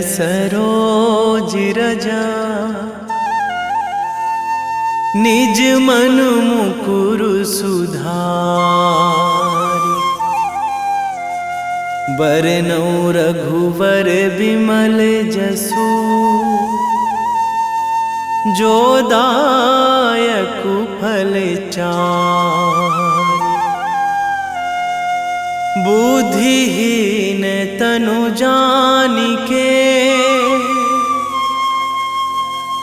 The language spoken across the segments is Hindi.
सरोज रजा, निज मन मुकुर सुधारि। बरनौ रघुवर बिमल जसु, जो दायक फल चारि। बुद्धिहीन तनु जानिके,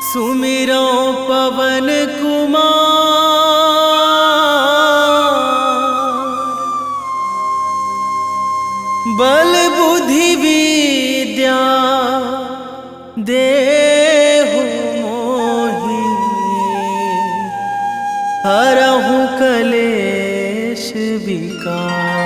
सुमिरो पवन कुमार। बल बुद्धि विद्या देहु मोहि, हरहु कलेश विकार।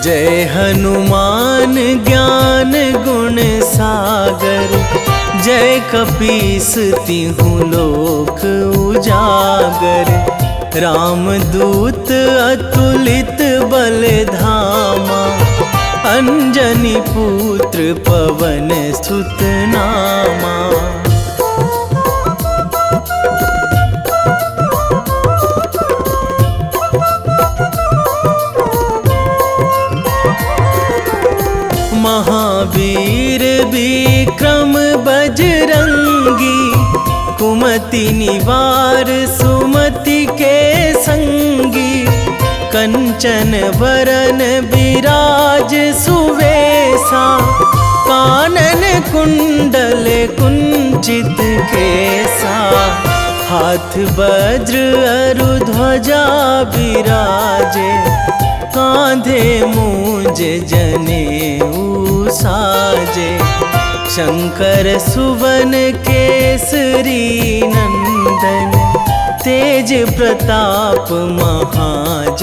जय हनुमान ज्ञान गुण सागर, जय कपीस तिहु लोक उजागर। रामदूत अतुलित बल धामा, अंजनी पुत्र पवन सुत नामा। महावीर विक्रम बजरंगी, कुमति निवार सुमति के संगी। कंचन वरन विराज सुवेशा, कानन कुंडल कुंचित केसा। हाथ वज्र अरु ध्वजा विराजे, कांधे मूंज जनेऊ साजे। शंकर सुवन केसरी नंदन, तेज प्रताप महाजगवंदन।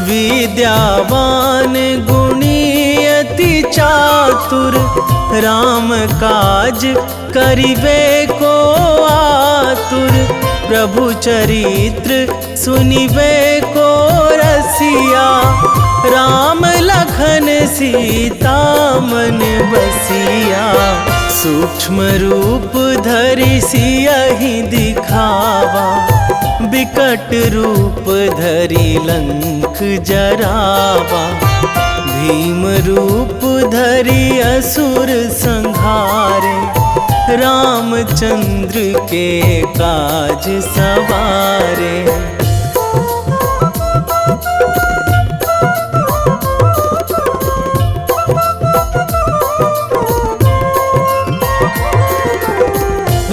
विद्यावान गुणी अति चातुर, राम काज करिबे को आतुर। प्रभु चरित्र सुनिबे को रसिया, राम लखन सीता मन बसिया। सूक्ष्म रूप धरि सियहि दिखावा, बिकट रूप धरि लंक जरावा। भीम रूप धरि असुर संहारे, रामचंद्र के काज सवारे।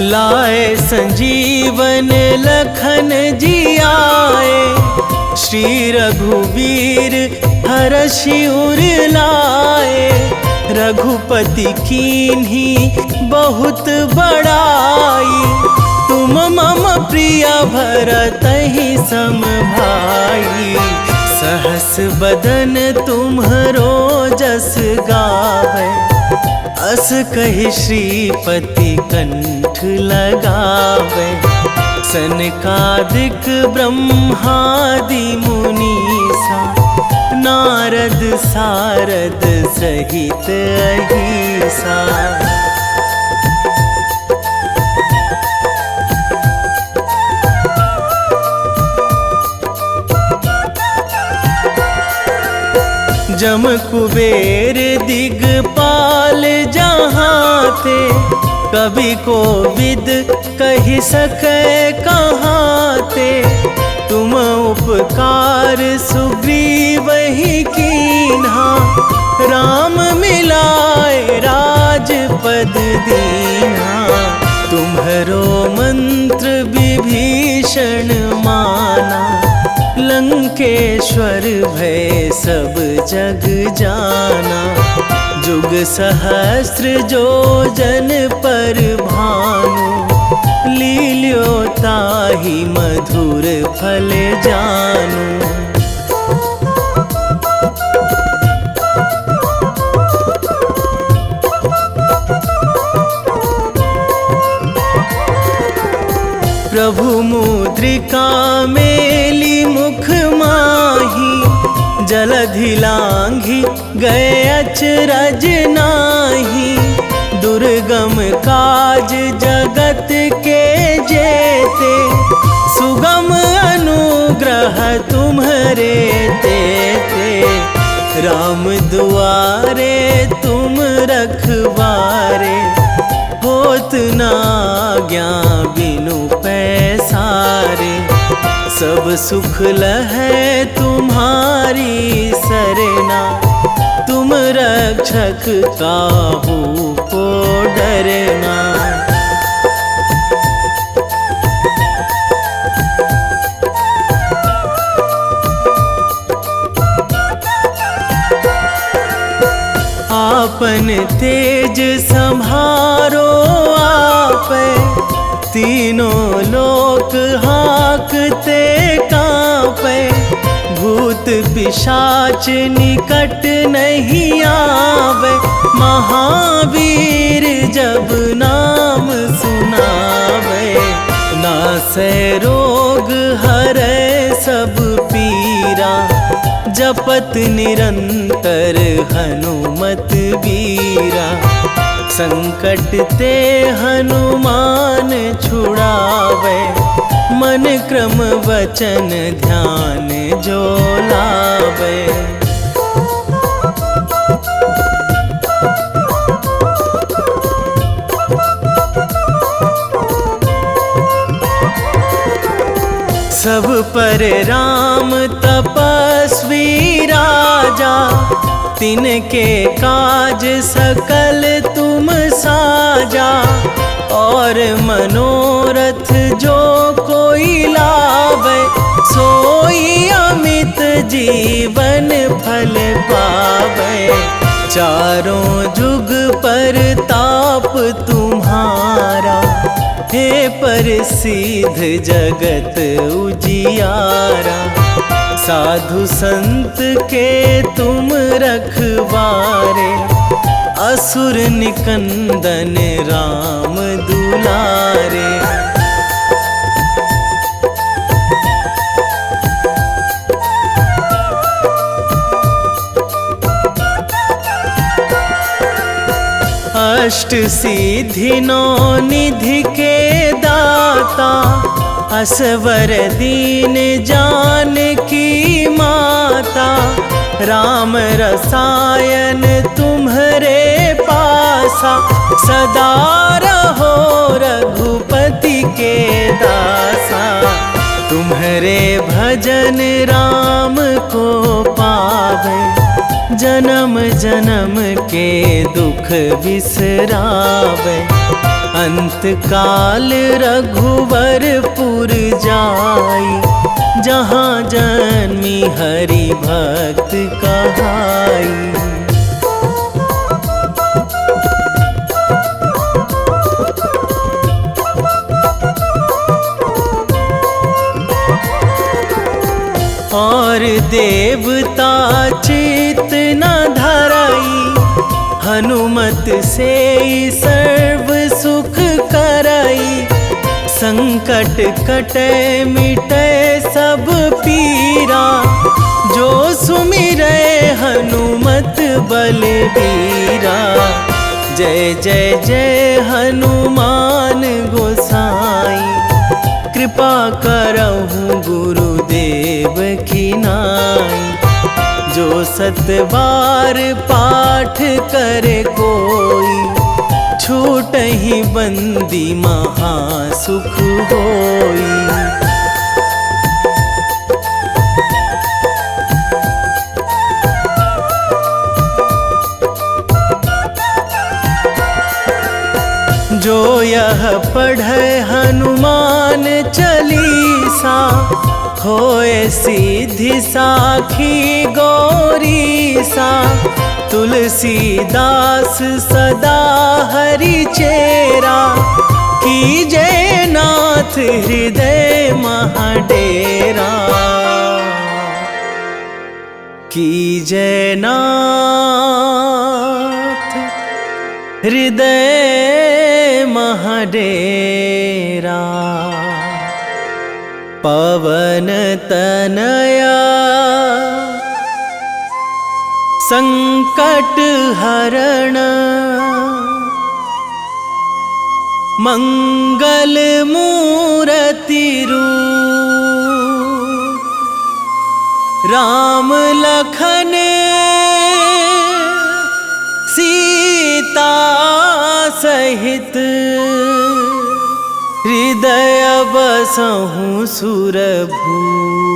लाए संजीवन लखन जियाए, श्री रघुवीर हरषि उर लाए। रघुपति कीन्ही बहुत बड़ाई, तुम मम प्रिय भरतहि सम भाई। सहस बदन तुम्हरो जस गावै, अस कहि श्रीपति कंठ लगावै। सनकादिक ब्रह्मादि मुनीसा, नारद सारद सहित अहिसा। जम कुबेर दिगपाल जहाँ थे, कवि कोविद कहि सकै कहाँ ते। तुम उपकार सुग्रीवहि कीन्हा, राम मिलाए राजपद दीन्हा। तुम्हरो मंत्र विभीषण माना, लंकेश्वर भय सब जग जाना। जुग सहस्त्र जो जन पर भानु, लील्यो ताहि मधुर फल जानू। प्रभु मुद्रिका मेली मुख माही, जलधि लांघी गए अचरज नाही। दुर्गम काज जगत के जेते, सुगम अनुग्रह तुम्हरे तेते। राम दुआरे तुम रखवारे, होत ना आज्ञा बिनु पैसारे। सब सुख लहै तुम्हारी सरना, तुम रक्षक काहू को डरना। आपन तेज संभारो आपै, तीनों लोक हाकते कांपै। भूत पिशाच निकट नहीं आवे, महावीर जब नाम सुनावे। नासै रोग हरै सब पीरा, जपत निरंतर हनुमत बीरा। संकट ते हनुमान छुड़ावे, मन क्रम वचन ध्यान जो लावे। सब पर राम तपस्वी राजा, तिनके काज सकल तुम साजा। और मनोरथ जो कोई लावे, सोई अमित जीवन फल पावे। चारों जुग पर ताप तुम्हारा, हे प्रसिद्ध जगत उजियारा। साधु संत के तुम रखवारे, असुर निकंदन राम दुलारे। अष्ट सिद्धि नौ निधि के दाता, असवर दीन जानकी माता। राम रसायन तुम्हरे पासा, सदा रहो रघुपति के दासा। तुम्हरे भजन राम को पावे, जन्म जन्म के दुख बिसरावे। अंत काल रघुवरपुर जाई, जहाँ जन्मी हरि भक्त कहाई। और देवता चित न धराई, हनुमत से सर्व सुख कराई। संकट कटे मिटे सब पीरा, जो सुमिरै हनुमत बलबीरा। जय जय जय हनुमान गोसाई, कृपा करहु गुरुदेव की नाई। जो सतबार पाठ करे कोई, छूटहि बंदी महासुख होई। जो यह पढ़े हनुमान चालीसा, होए सिद्धि साखी गौरीसा। तुलसीदास सदा हरि चेरा, कीजे नाथ हृदय महाडेरा, कीजे नाथ हृदय महाडेरा। पवन तनया संकट हरण, मंगल मूर्ति रूप, राम लखन सीता सहित, हृदय बसहु सुरभूप।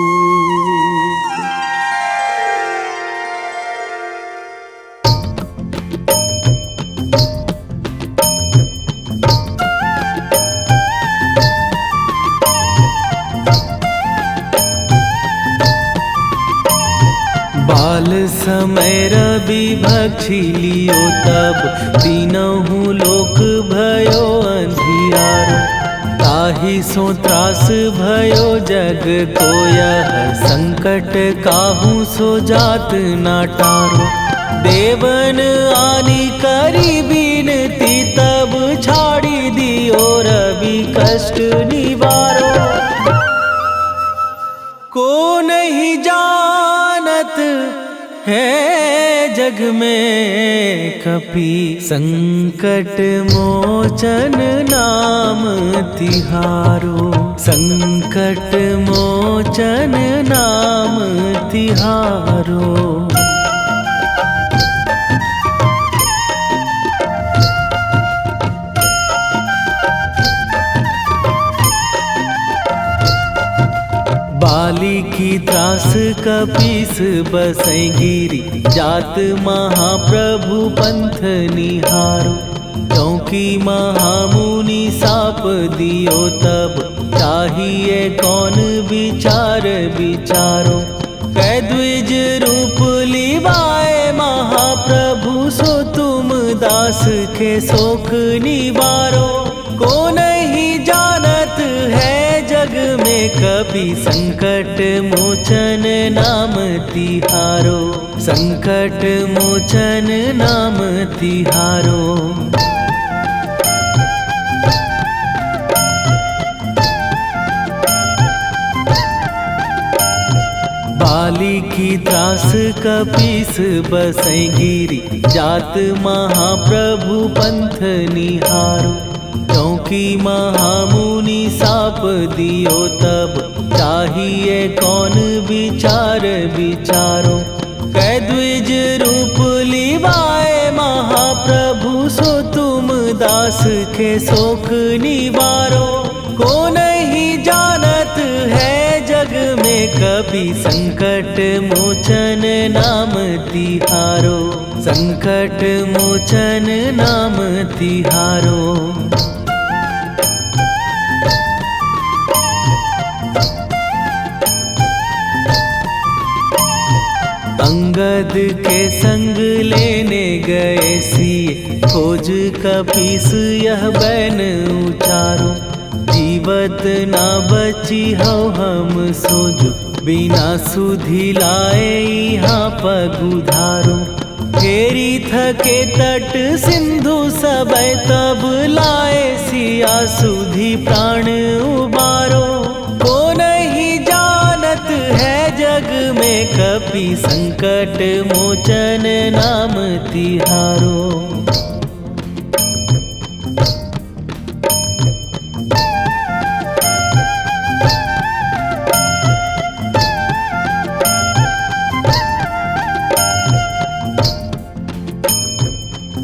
बाल समय रवि भक्षी लियो तब, तीनहु लोक भयो अंधियारो। ताहि सो त्रास भयो जग को यह, संकट काहू सो जात ना टारो। देवन आनी करी बिनती तब, छाड़ी दियो रवि कष्ट निवारो। को नहीं जानत है जग में कपि, संकट मोचन नाम तिहारो। संकट मोचन नाम तिहारो। बाली की त्रास कपीस बसै गिरी, जात महाप्रभु पंथ निहारो। क्योंकि महामुनि साप दियो तब, चाहिए कौन विचार विचारो। कै द्विज रूप लिवाए महाप्रभु, सो तुम दास के शोक निवारो। को नहीं जानत है जग में कपि, संकट मोचन नाम तिहारो। संकट मोचन नाम तिहारो। बाली की त्रास कपीस बसै गिरी, जात महाप्रभु पंथ निहारो। क्योंकि महामुनि साप दियो तब, चाहिए कौन विचार विचारो। कै द्विज रूप लिवाए महाप्रभु, सो तुम दास के शोक निवारो। को नहीं जानत है जग में कपि, संकट मोचन नाम तिहारो। संकट मोचन नाम तिहारो। अंगद के संग लेने गए सिए, खोज कपीस यह बैन उचारो। जीवत ना बची हो हम सोजो, बिना सुधि लाए यहाँ पगुधारो। घेरी थके तट सिंधु सबय, तब लाए सिया सुधि प्राण उबारो। को नहीं जानत है जग में कपि, संकट मोचन नाम तिहारो।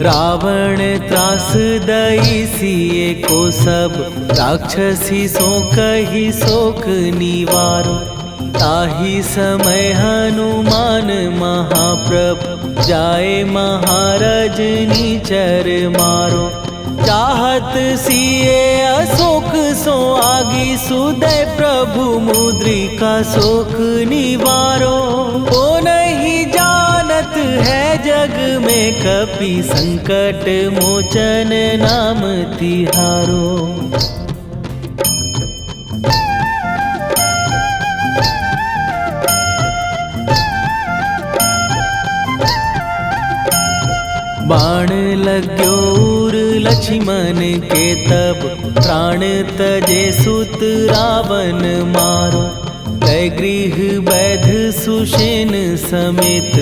रावण त्रास दई सिए को सब, राक्षसी सो कही शोक निवारो। ताहि समय हनुमान महाप्रभु, जाए महाराज नीचर मारो। चाहत सिए अशोक सो आगी, सुदय प्रभु मुद्रिका शोक निवारो। को नहीं जानत है जग में कपि संकट मोचन नाम तिहारो। बाण लग्यो उर लक्ष्मण के तब प्राण तजे सुत रावण मारो। कै गृह बैध सुषेण समेत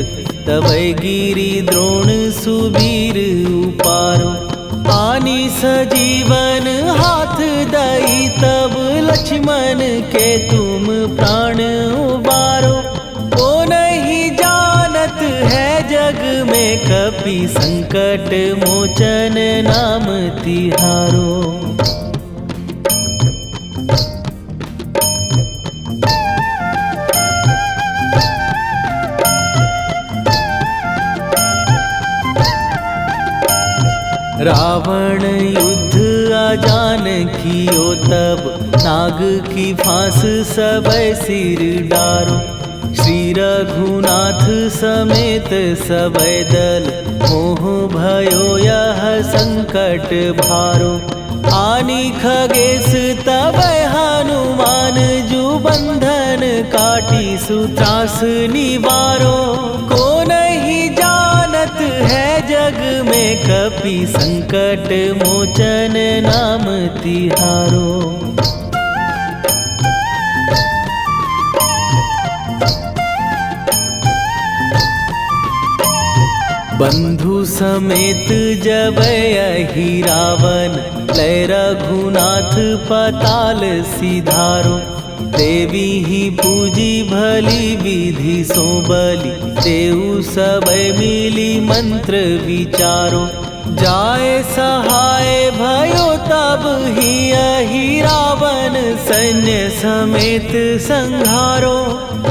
तबै गिरि द्रोण सुबीर उपारो। आनी सजीवन हाथ दई तब लक्ष्मण के तुम प्राण उबारो। ओ नहीं जानत है जग में कपि संकट मोचन नाम तिहारो। रावण युद्ध आजान कियो तब नाग की फांस सबै सिर डारो। श्री रघुनाथ समेत सबै दल मोह भयो यह संकट भारो। आनी खगेश तबै हनुमान जु बंधन काटी सुत्रास निवारो। को नहीं जानत है जग में कपि संकट मोचन नाम तिहारो। बंधु समेत जबै अहि रावण लय रघुनाथ पताल सिधारो। देवी ही पूजी भली विधि सो बलि तेउ सबै मिली मंत्र विचारो। जाए सहाय भयो तब ही अहि रावण सैन्य समेत संहारो।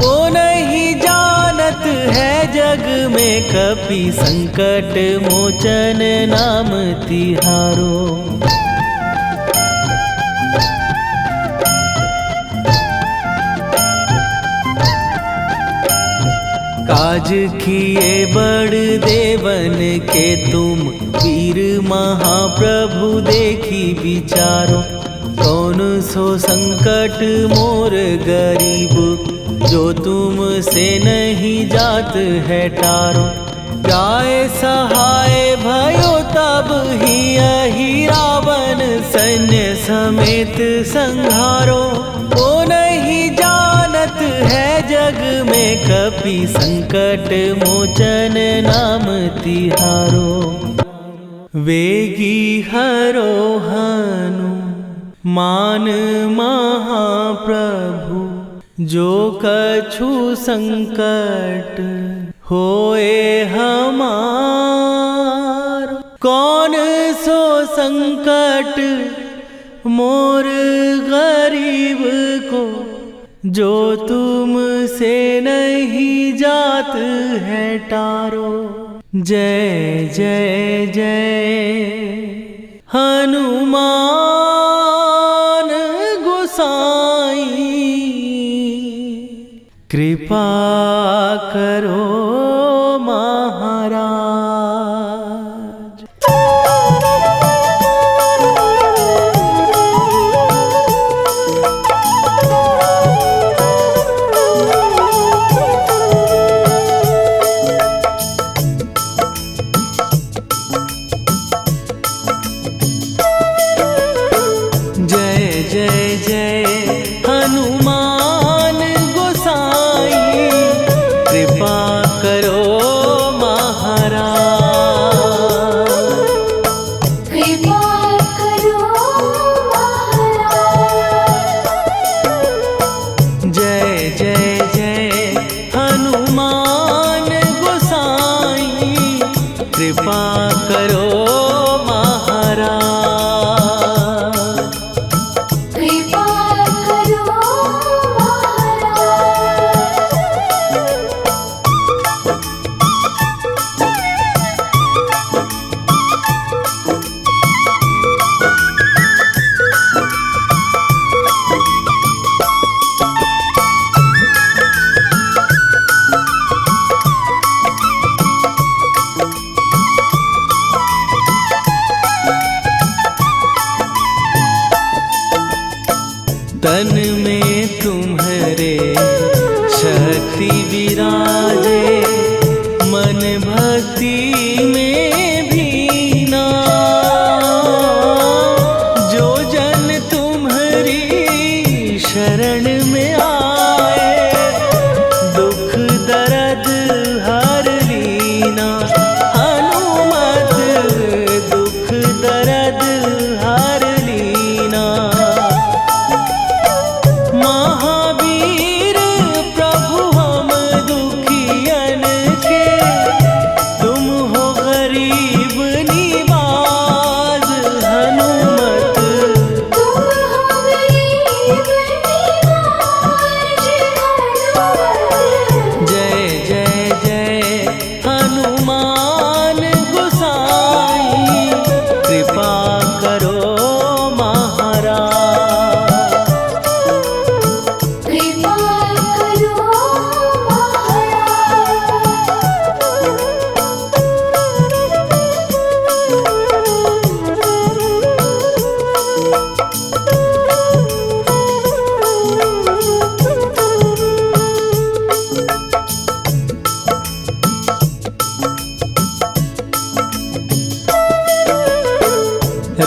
ओ नहीं जानत है जग में कपि संकट मोचन नाम तिहारो। काज किए बड़ देवन के तुम वीर महाप्रभु देखी विचारो। कौन सो संकट मोर गरीब जो तुम से नहीं जात है टारो। जाए सहाय भयो तब ही अहि रावण सैन्य समेत संहारो। ओ नहीं जानत है जग में कपि संकट मोचन नाम तिहारो। वेगी हरो हनु मान महाप्रभु जो कछु संकट होए हमार। कौन सो संकट मोर गरीब को जो तुम से नहीं जात है टारो। जय जय जय हनुमान गोसाई कृपा करो महाराज। जय जय जय हनुमान गोसाई कृपा कर करे शक्ति विराजे, मन भक्ति में भीना। जो जन तुम्हारी शरण में आए, दुख दर्द हर लीना। हनुमत दुख दर्द हर लीना। महावीर प्रभु हम दुखियन के, तुम हो गरीब निवाज। हनुमत तुम हो गरीब निवाज। जय जय जय हनुमान गोसाई, कृपा करो महाराज। कृपा करो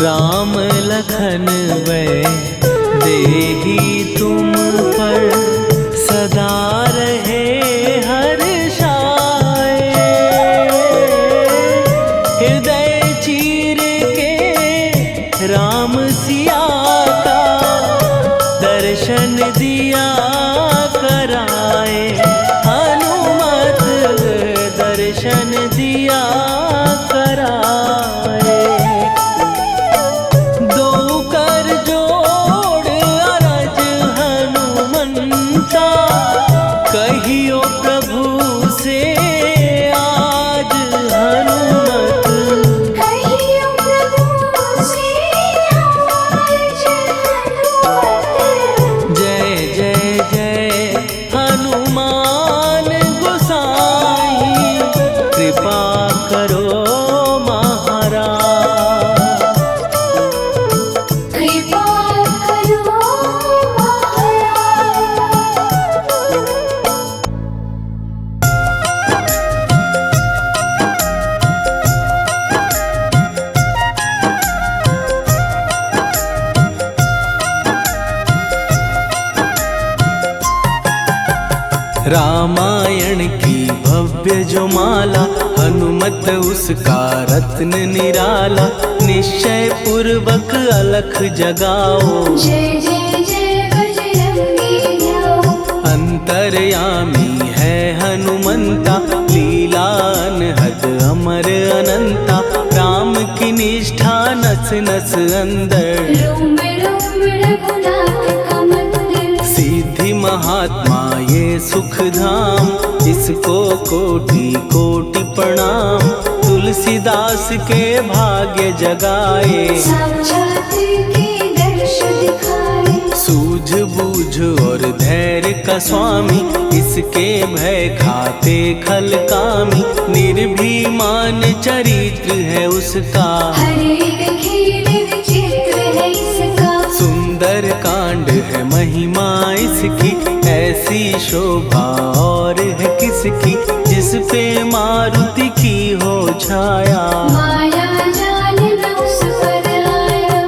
राम लखन वै देही तुम पर, सदा रहे हर्षाए। हृदय चीर के राम सिया का, दर्शन दिया कराए। हनुमत दर्शन दिया कराए। दो कर जोड़ अरज हनुमंता, कहियो प्रभु से आज। हनुमत कहियो प्रभु से आज। हनुमत जय जय जय हनुमान गोसाई, कृपा करो महाराज। कृपा करो महाराज। रामायण की भव्य जो माला, हनुमत उसका रत्न निराला। निश्चय पूर्वक अलख जगाओ, जय जय जय बजरंगी जाओ। अंतर्यामी है हनुमंता, लीला अनहद अमर अनंता। राम की निष्ठा नस नस अंदर, रोम रोम रघुनाथ का मंदिर। सिद्धि महात्मा ये सुख धाम, इसको कोटि कोटि प्रणाम। तुलसीदास के भाग्य जगाए, साक्षात के दर्श दिखाए। सूझबूझ और धैर्य का स्वामी, इसके भय खाते खल कामी। निर्भीमान चरित्र है उसका, हर एक खेल विचित्र है इसका। सुंदर कांड है महिमा इसकी। ऐसी शोभा और है किसकी, जिस पे मारुति की हो छाया। माया जाल न उस पर आया।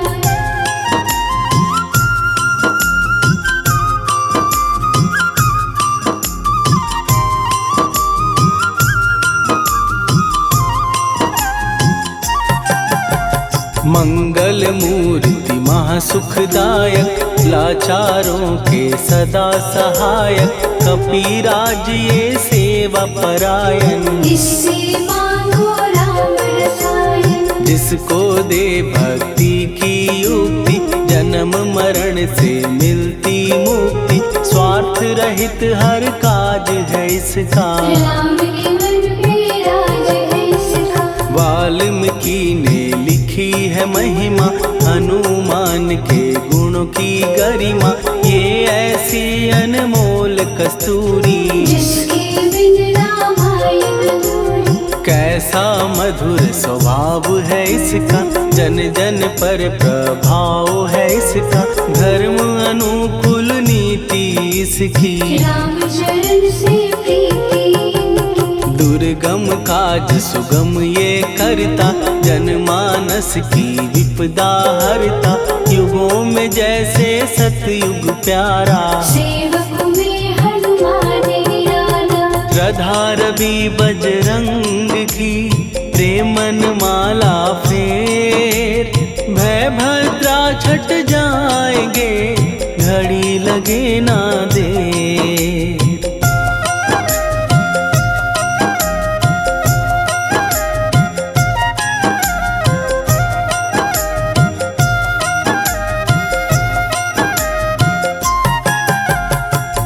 मंगल मूर्ति महासुखदायक, लाचारों के सदा सहायक। कपीराज ये सेवा परायण, इससे मांगो राम रसायन। जिसको दे भक्ति की युक्ति, जन्म मरण से मिलती मुक्ति। स्वार्थ रहित हर काज है इसका, राम के मन पे राज है इसका। वाल्मीकि ने लिखी है महिमा, हनुमान के गुणों की गरिमा। ये ऐसी अनमोल कस्तूरी, जिसके बिन रामायण अधूरी। कैसा मधुर स्वभाव है इसका, जन जन पर प्रभाव है इसका। धर्म अनुकूल नीति प्रीति इसकी, राम चरण से प्रीति इनकी। दुर्गम काज सुगम ये करता, जनमानस की विपदा हरता। युगों में जैसे सतयुग प्यारा, सेवक में हनुमान निराला। श्रद्धा रवि बजरंग की, प्रेमन माला फेर। भय भद्रा छट जाएंगे, घड़ी लगे ना देर।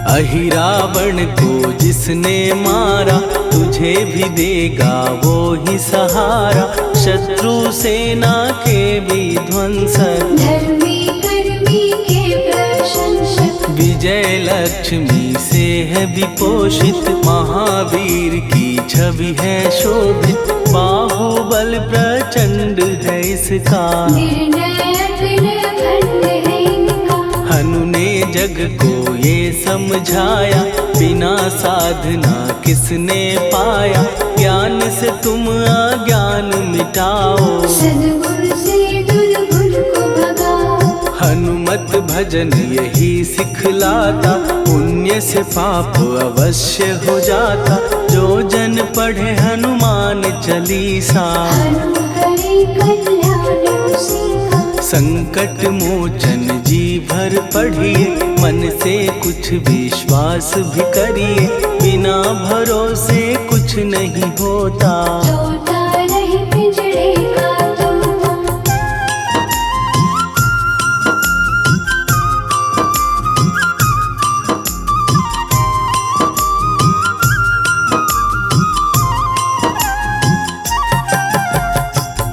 अहि रावण को जिसने मारा, तुझे भी देगा वो ही सहारा। शत्रु सेना के विध्वंसक, धर्मी कर्मी के प्रशंसक। विजय लक्ष्मी से है विपोषित, महावीर की छवि है शोभित। बाहुबल प्रचंड है इसका, निर्णय अखंड है इनका। हनु ने जग को ये समझाया, बिना साधना किसने पाया। ज्ञान से तुम अज्ञान मिटाओ, सद्गुण से दुर्गुण को भगाओ। हनुमत भजन यही सिखलाता, पुण्य से पाप अवश्य हो जाता। जो जन पढ़े हनुमान चालीसा, हनु करे कल्याण उसी का। संकट मोचन जी भर पढ़िए, मन से कुछ विश्वास भी करिए। बिना भरोसे कुछ नहीं होता, तोता रहे पिंजड़े का तोता।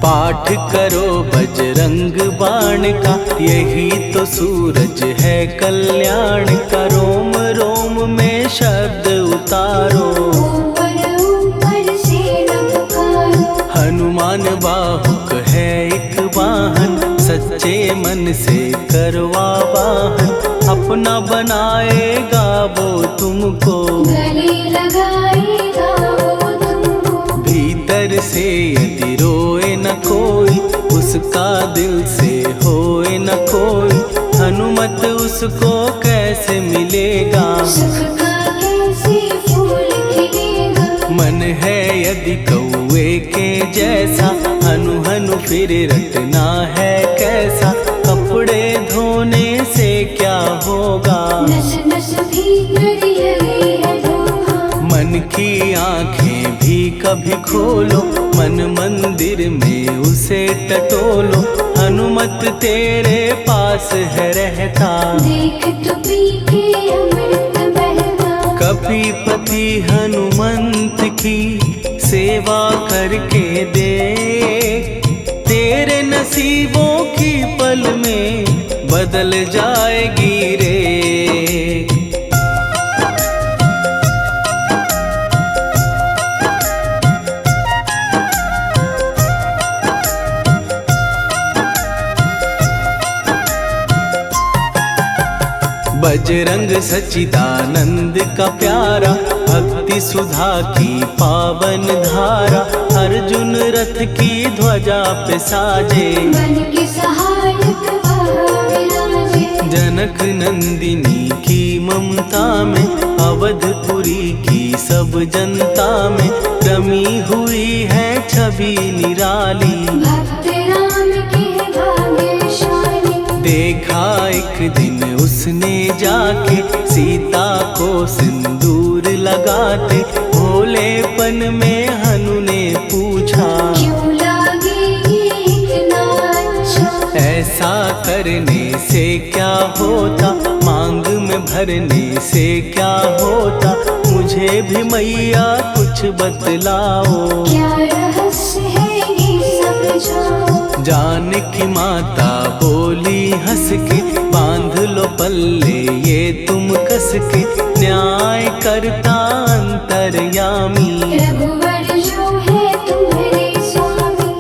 पाठ करो बजरंग बाण का, यही तो सूरज है कल्याण का। रोम रोम में शब्द उतारो, ऊपर ऊपर से न पुकारो। हनुमान बाहुक है एक वाहन, सच्चे मन से करवा वाहन। अपना बनाएगा वो तुमको, गले लगाएगा वो तुमको। भीतर से यदि रोए न कोई, उसका दिल से होए न कोई। हनुमत उसको कैसे मिलेगा, सुख का कैसे फूल खिलेगा। मन है यदि कौए के जैसा, हनु हनु फिर रटना है कैसा। कपड़े धोने से क्या होगा, नस नस भीतर यही है धोखा। मन की आंखें भी कभी खोलो, मन मंदिर में उसे टटोलो। हनुमत तेरे पास है रहता, देख तो पी के अमृत बहता। कपीपति हनुमंत की सेवा करके दे। तेरे नसीबों की पल में बदल जाएगी रे। बजरंग सच्चिदानंद का प्यारा, भक्ति सुधा की पावन धारा। अर्जुन रथ की ध्वजा पे साजे, मन के सहायक वहाँ विराजे। जनक नंदिनी की ममता में, अवधपुरी की सब जनता में। रमी हुई है छवि निराली, भक्त राम के भाग्यशाली। देखा एक दिन उसने जाके, सीता को सिंदूर लगाते। भोलेपन में हनु ने पूछा, क्यों लागे ये इतना अच्छा। ऐसा करने से क्या होता, मांग में भरने से क्या होता। मुझे भी मैया कुछ बतलाओ, क्या रहस्य है ये समझाओ। जानकी माता बोली हंस के, बांध लो पल्ले ये तुम कस के। न्याय करता अंतर्यामी, रघुवर जो है तुम्हारे स्वामी।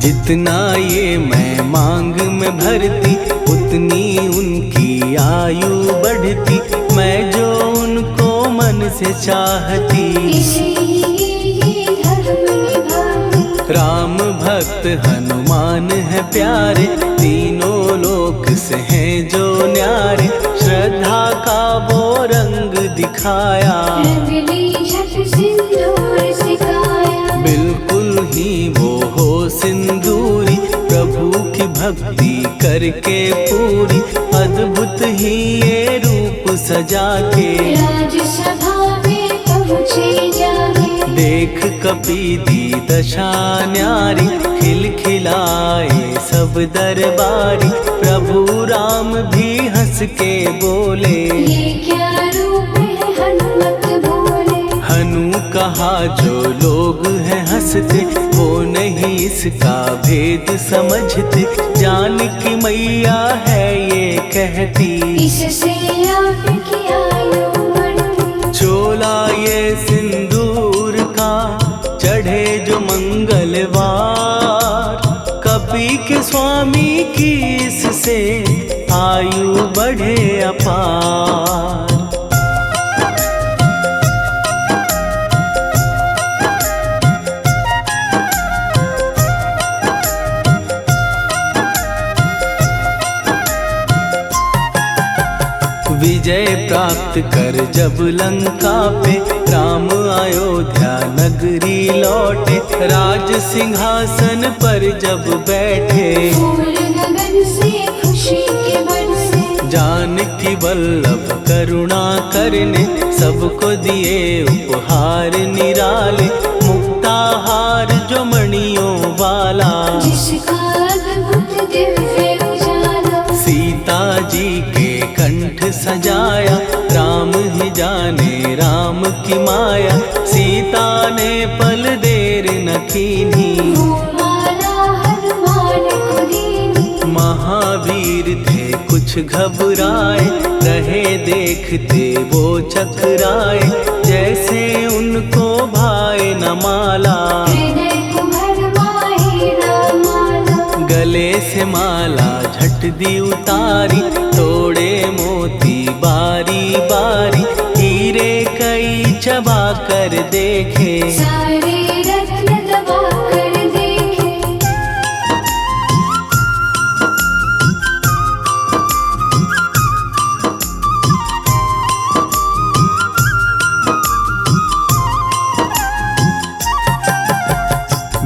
जितना ये मैं मांग में भरती उतनी उनकी आयु बढ़ती, मैं जो उनको मन से चाहती। इसीलिए धर्म निभाती। राम भक्त हनुमान है प्यारे, तीनों लोक से हैं जो न्यारे। श्रद्धा का वो रंग दिखाया, रंगली झट सिंदूर सिखाया। बिल्कुल ही वो हो सिंदूरी, प्रभु की भक्ति करके पूरी। अद्भुत ही ये रूप सजा के, राजसभा में पहुँचे जाके। देख कपी दी दशा न्यारी, खिलखिलाए सब दरबारी। प्रभु राम भी हंस के बोले, ये क्या रूप है हनुमत बोले। हनु कहा जो लोग हैं हंसते, वो नहीं इसका भेद समझते। जानकी मैया है ये कहती, इससे आपकी आयु बढ़ती। चोला ये सिंदूर का चढ़े जो मंगलवार, कपी के स्वामी की इससे आयु बढ़े अपार। विजय प्राप्त कर जब लंका पे, राम अयोध्या नगरी लौटे। राज सिंहासन पर जब बैठे, फूल गगन से खुशी के बरसे। जानकी वल्लभ करुणा करने, सबको दिए उपहार निराले। मुक्ताहार जो मणियों वाला, जिसका अद्भुत दिव्य उजाला। सीता जी के कंठ सजाया, राम ही जाने राम की माया। सीता ने पल देर न कीन्ही, वो माला हनुमान को दीनी। महावीर थे कुछ घबराए, रहे देखते वो चकराए। जैसे उनको भाए न माला, हृदय को भरमाए रामाला। गले से माला झट दी उतारी, तोड़े मोती बारी बारी। हीरे कई चबा कर देखे, सारे रत्न दबा कर देखे।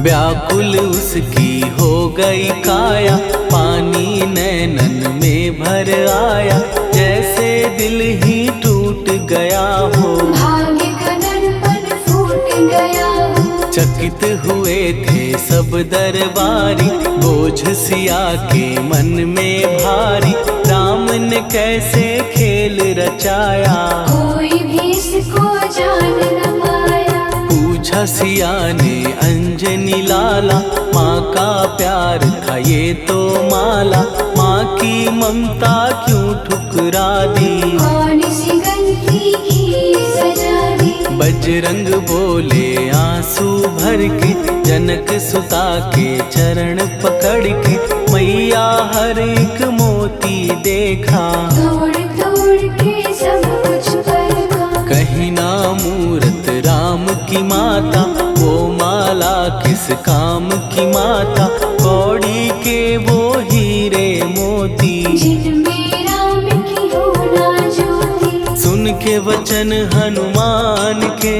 व्याकुल उसकी हो गई काया, पानी नैनन में भर आया। जैसे दिल ही टूट गया हो, भाग्य का दर्पण फूट गया हो। चकित हुए थे सब दरबारी, बोझ सिया के मन में भारी। राम ने कैसे खेल रचाया, कोई भी इसको जान न पाया। पूछा सिया ने अंजनी लाला, माँ का प्यार था ये तो माला। माँ की ममता क्यों ठुकरा दी, कौन सी गलती की सजा दी। बजरंग बोले आंसू भर के, जनक सुता के चरण पकड़ के। मैया हर एक मोती देखा, तोड़ तोड़ के सब कुछ परखा। कहीं ना मूरत राम की माता, वो माला किस काम की माता। कौड़ी के वो हीरे मोती, जिनमें राम की होना ज्योति। सुन के वचन हनुमान के,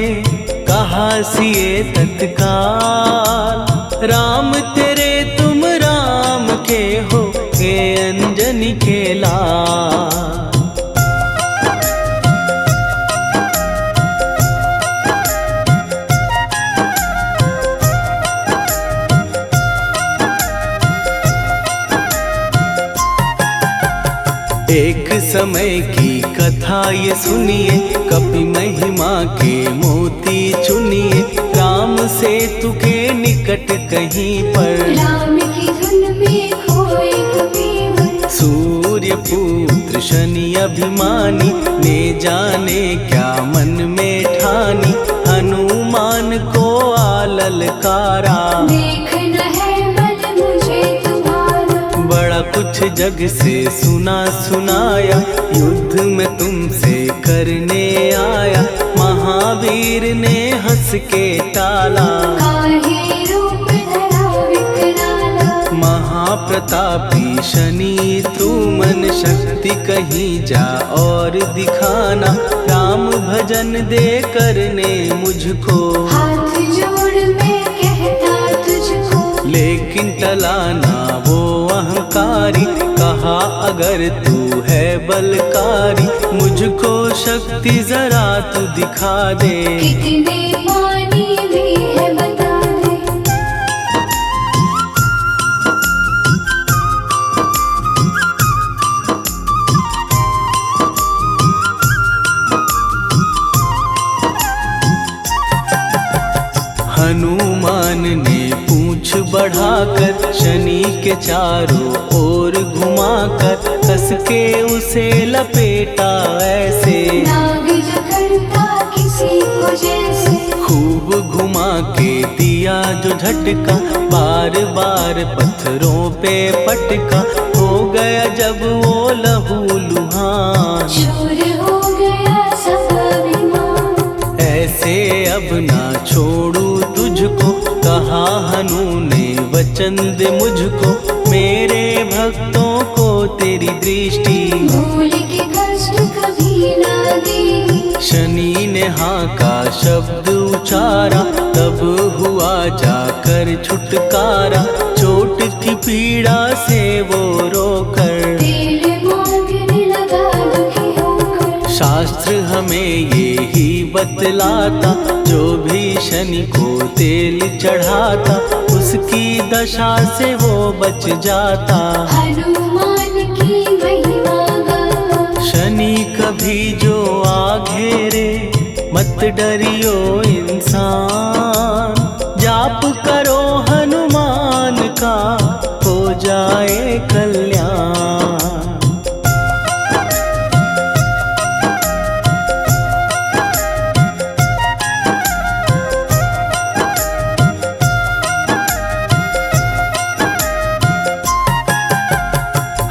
कहा सिए तत्काल। राम तेरे तुम राम के हो, हे अंजनी के लाल। एक समय की कथा ये सुनिए, कपि महिमा के मोती चुनिए। राम सेतु के निकट कहीं पर, राम की धुन में खोए कबीर। सूर्य पुत्र शनि अभिमानी, ने जाने क्या मन में ठानी। हनुमान को आललकारा, देखना है मन कुछ जग से सुना सुनाया, युद्ध में तुमसे करने आया। महावीर ने हंस के टाला, काहे रूप धरा विकराला। महाप्रतापी शनि तू मन शक्ति कहीं जा और दिखाना। राम भजन दे करने मुझको, हाथ जोड़ मैं कहता तुझको। लेकिन टला ना वो अहंकारी, कहा अगर तू है बलकारी, मुझको शक्ति जरा तू दिखा दे। कितने पानी भी है बता दे। हनुमान ने पूंछ बढ़ाकर शनि के चारों ओर घुमाकर, कस के उसे लपेटा ऐसे। नाग जो करता किसी को जैसे, खूब घुमा के दिया जो झटका, बार बार पत्थरों पे पटका। हो गया जब वो लहू लुहान, चूर हो गया सब अभिमान। ऐसे अब ना छोड़ू तुझको, कहा हनु ने वचन दे मुझको। मेरे भक्तों को तेरी दृष्टि, भूल के कष्ट कभी ना दी। शनि ने हाँ का शब्द उचारा, तब हुआ जाकर छुटकारा। चोट की पीड़ा से वो रोकर, तेल मांगने लगा दुखी होकर। शास्त्र हमें ये ही बतलाता, जो भी शनि को तेल चढ़ाता, उसकी दशा से वो बच जाता। हनुमान की महिमा गाता, शनि कभी जो आ घेरे, मत डरियो इंसान। जाप करो हनुमान का, हो जाए कल्याण।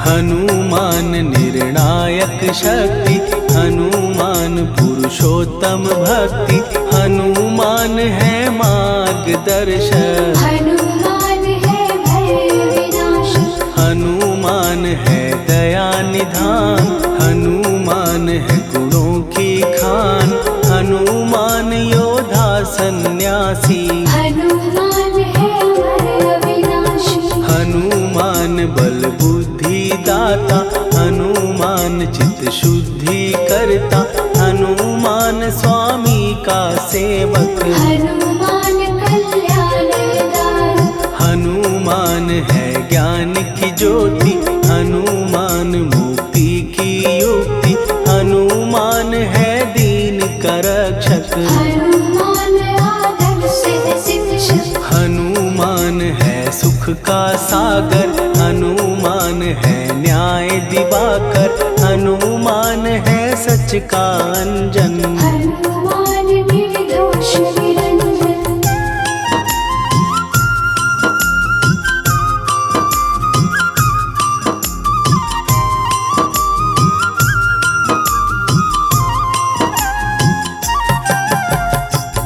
हनुमान निर्णायक शक्ति, हनुमान पुरुषोत्तम भक्ति। हनुमान है मार्गदर्शक, हनुमान है भय विनाशक। हनुमान है दया निधान, हनुमान है गुणों की खान। हनुमान योद्धा सन्यासी, हनुमान है भय विनाशी। हनुमान बल बुद्धि दाता, हनुमान चित्त शुद्धि करता। हनुमान स्वामी का सेवक, हनुमान कल्याणदायक। हनुमान है ज्ञान की ज्योति, हनुमान मुक्ति की युक्ति। हनुमान है दीन का रक्षक, हनुमान आदर से शिक्षक। हनुमान है सुख का सागर, हनुमान है न्याय दिवाकर। हनुमान है सच का अंजन, हनुमान निर्दोष निरंजन।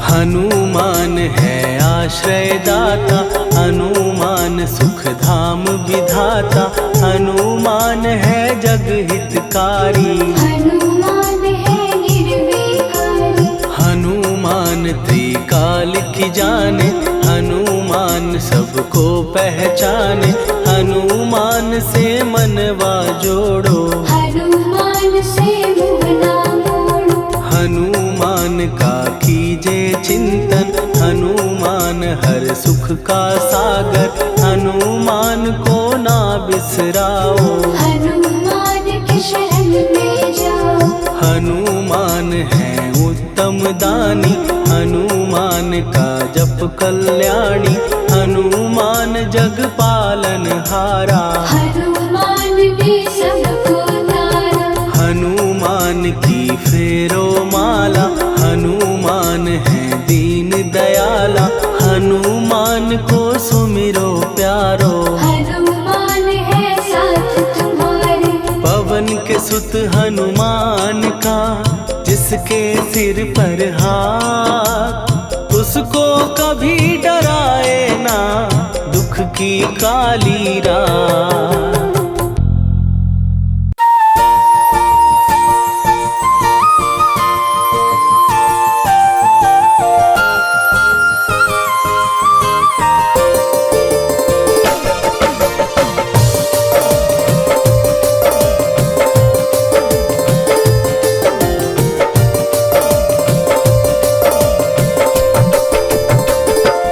हनुमान है आश्रय दाता, हनुमान सुख धाम विधाता। हनुमान है जग हितकारी, हनुमान है निर्विकारी। हनुमान त्रिकाल की जाने, हनुमान सबको पहचाने। हनुमान से मनवा जोड़ो, हनुमान से मुँह ना मोड़ो। हनुमान का कीजे चिंतन, हनुमान हर सुख का सागर। हनुमान को ना बिसराओ, हनुमान के शरण में जाओ। हनुमान है उत्तम दानी, हनुमान का जप कल्याणी। हनुमान जग पालन हारा, हनुमान ने सबको तारा। हनुमान की फेरो माला, हनुमान है दीन दयाला। हनुमान को सुमिरो प्यारो, हनुमान है साथ सुत हनुमान का, जिसके सिर पर हाथ, उसको कभी डराए ना दुख की काली रात।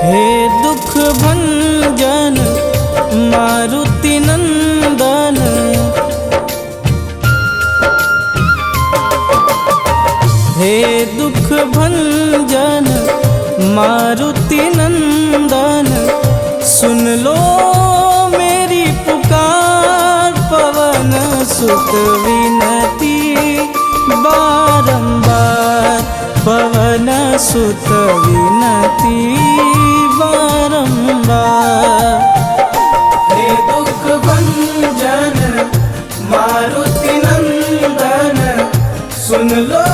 हे दुख भंजन मारुति नंदन, हे दुख भंजन मारुति नंदन, सुन लो मेरी पुकार, पवन सुत विनती बारंबार, पवन सुत विनती बारंबार। हे दुख भंजन मारुति नंदन, सुन लो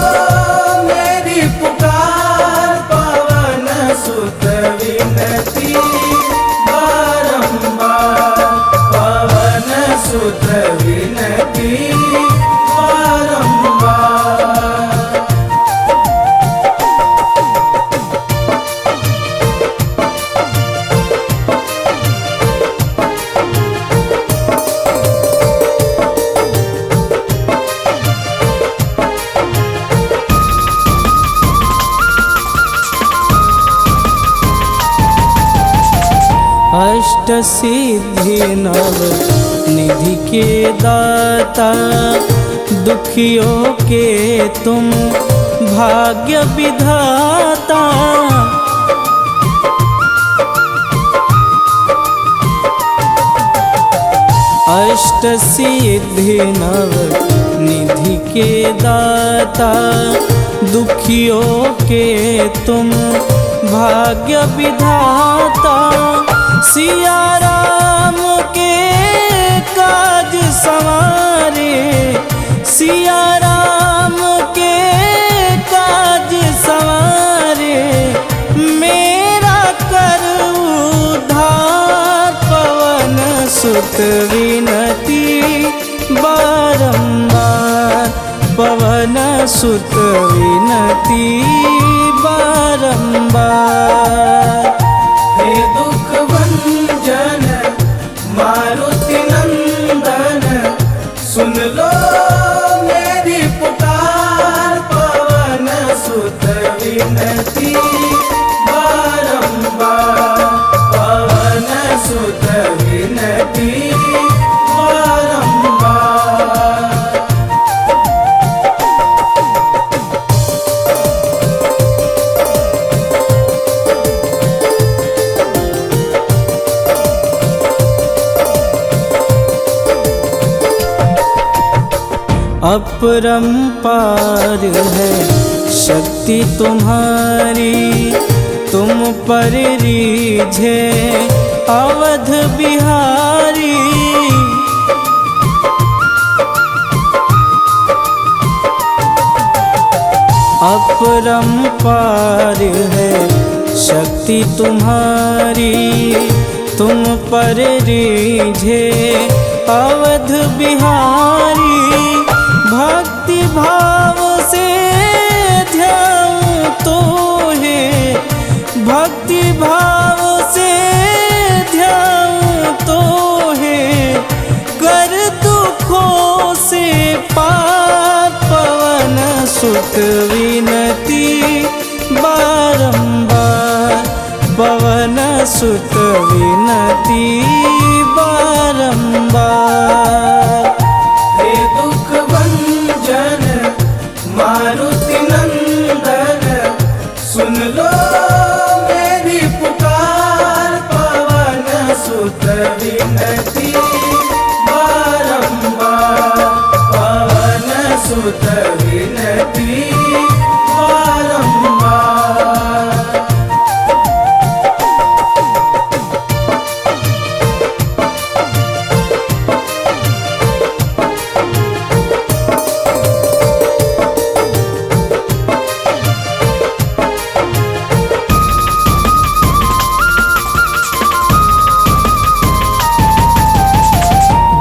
मेरी पुकार, पवन सुत विनती बारंबार, पवन सुत विनती बारंबार। अष्ट सिद्धि नव निधि के दाता, दुखियों के तुम भाग्य विधाता। अष्ट सिद्धि नव निधि के दाता, दुखियों के तुम भाग्य विधाता। सिया राम के काज संवारे, सिया राम के काज संवारे, मेरा कर उद्धार, पवन सुत विनती बारंबार, पवन सुत विनती बारंबार। हे दुख भंजन मारुति नंदन, सुन लो मेरी पुकार, पवन सुत विनती बारंबार, पवन सुत विनती बारंबार। अपरंपार है शक्ति तुम्हारी, तुम पर रीझे अवध बिहारी। अपरंपार है शक्ति तुम्हारी, तुम पर रीझे अवध बिहारी। भक्ति भाव से ध्याऊं तो है, भक्ति भाव से ध्याऊं तो है, कर दुखों से पार, पवन सुत विनती बारंबार, पवन सुत विनती बारंबार। हे दुख भंजन मारुति नंदन, सुन लो मेरी पुकार, पवन सुत विनती बारंबार, पवन सुत विनती बारंबार।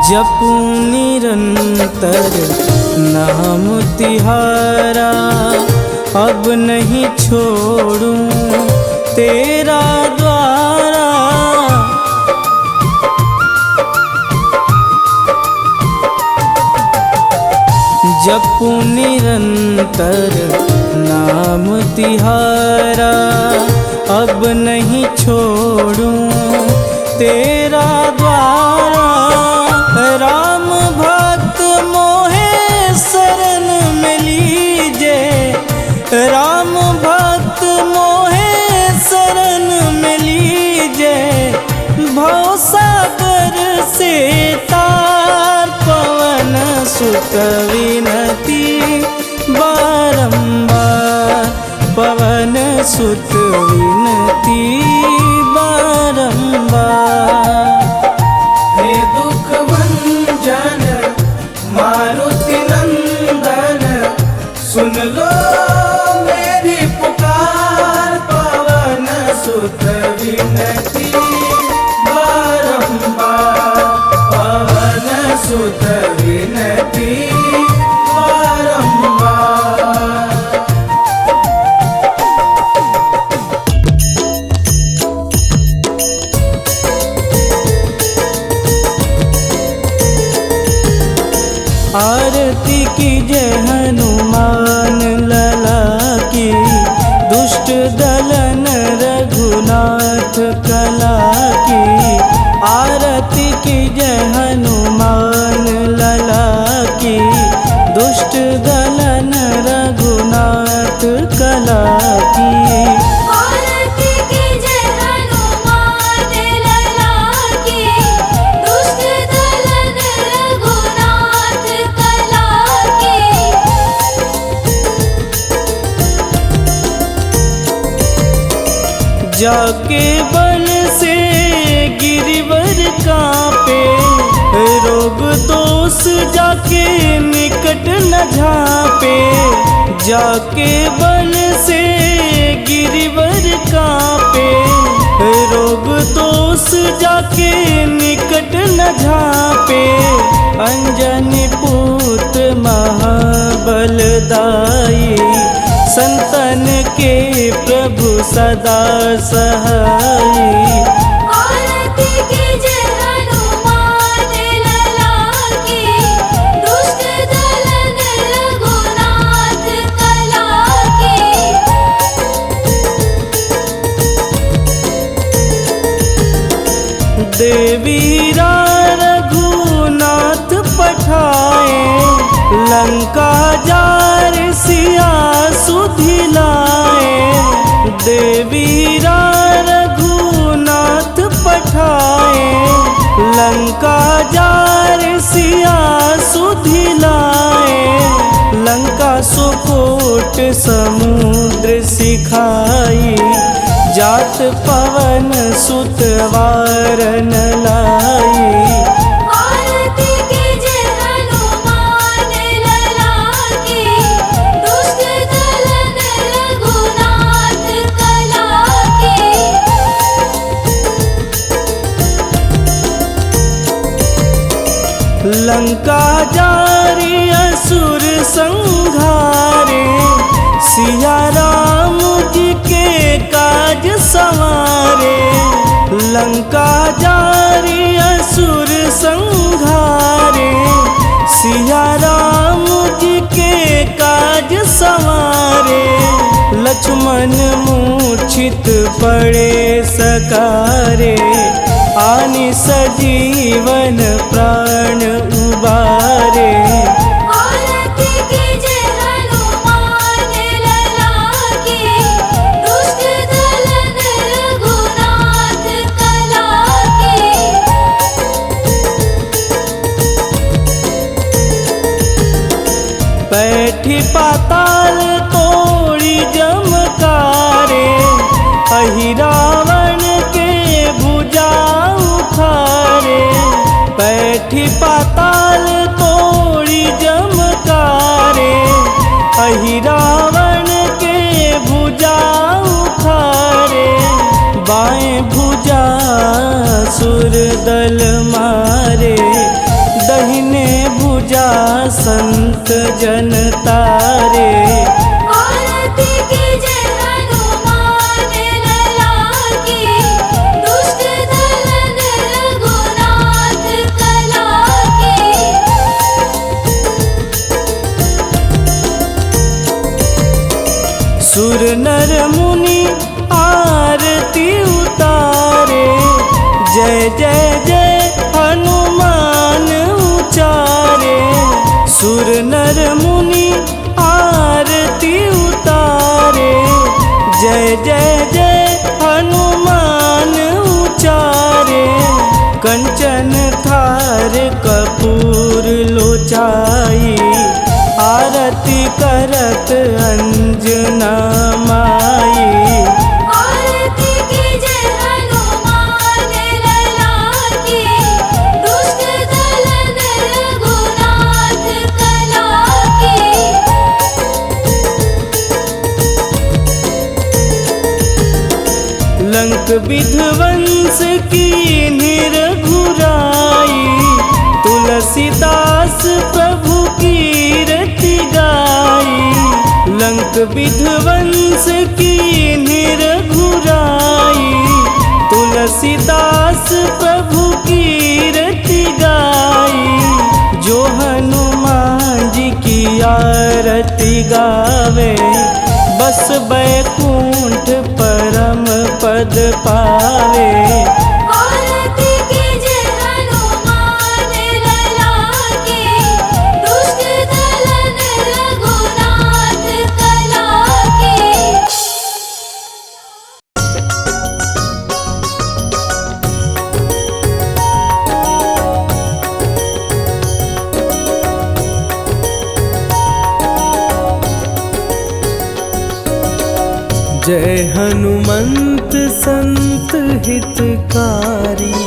जपू निरंतर नाम तिहारा, अब नहीं छोड़ूं तेरा द्वारा। जपू निरंतर नाम तिहारा, अब नहीं छोड़ूं तेरा द्वारा। राम भक्त मोहे शरण में लीजे, राम भक्त मोहे शरण में लीजे। भवसागर से तार पवन सुत विनती बारंबार, पवन सुत विनती बारंबार। हे दुख भंजन मारुति नंदन, सुन लो मेरी पुकार। पवन सुत विनती बारंबार, पवन सुत विनती बारंबार। आरती कीजय हनुमान लला की, दुष्ट दलन रघुनाथ कला की। आरती कीजय हनुमान लला की, दुष्ट दलन रघुनाथ कला की। आरती कीजय हनुमान लला की, दुष्ट दलन रघुनाथ कला की। जाके बल से गिरिवर कांपे, रोग दोष जाके निकट न झांपे। जाके बल से गिरिवर कांपे, रोग दोष जाके निकट न झांपे। अंजनी पुत्र महाबलदाई, संतन के प्रभु सदा सहाई। आरती कीजय हनुमान लला की, दुष्ट दलन रघुनाथ कला की। देवीरा रघुनाथ पठाए, लंका जार सिया सुधिलाए। देवीरा रघुनाथ पठाए, लंका जार सिया सुधिलाए। लंका सुकोट समुद्र सिखाई, जात पवन सुत वारन लाई। आरती कीजय हनुमान लला की, दुष्ट दलन रघुनाथ कला की। लंका जारी असुर संघारे, सिया राम जी के काज संवारे। लंका जारी असुर संघारे, सिया राम जी के काज संवारे। लक्ष्मण मूर्छित पड़े सकारे, आनि सजीवन प्राण उबारे। आरती कीजय हनुमान लला की, दुष्ट दलन रघुनाथ कला की। बैठी पाताल तोड़ी जमकारे, अहि रावण के भुजा उखारे। बैठी पाताल तोड़ी जमकारे, अहि रावण के भुजा उखारे। बाएं भुजा सुर दल मारे, पूजा संत जन तारे। आरती कीजे हनुमान लला की, दुष्ट दलन रघुनाथ कला की। सुर नर मुनि आरती उतारे, जय जय जय हनुमान उचारे। सुर नर मुनि आरती उतारे, जय जय जय हनुमान उचारे। कंचन थार कपूर लोचाई, आरती करत अंजना माई। आरती कीजे हनुमान लला की, दुष्ट दलन रघुनाथ कला की। लंक विध्वंस की निरघुराई, तुलसीदास प्रभु कीरति गाई। लंक विध्वंस की निरघुराई, तुलसीदास प्रभु कीरति गाई। जो हनुमान जी की आरती गावे, बस बैकुंठ परम पद पावे। आरती कीजे हनुमान लला की, दुष्ट दलन रघुनाथ कला की। जय हनुमंत संत हितकारी,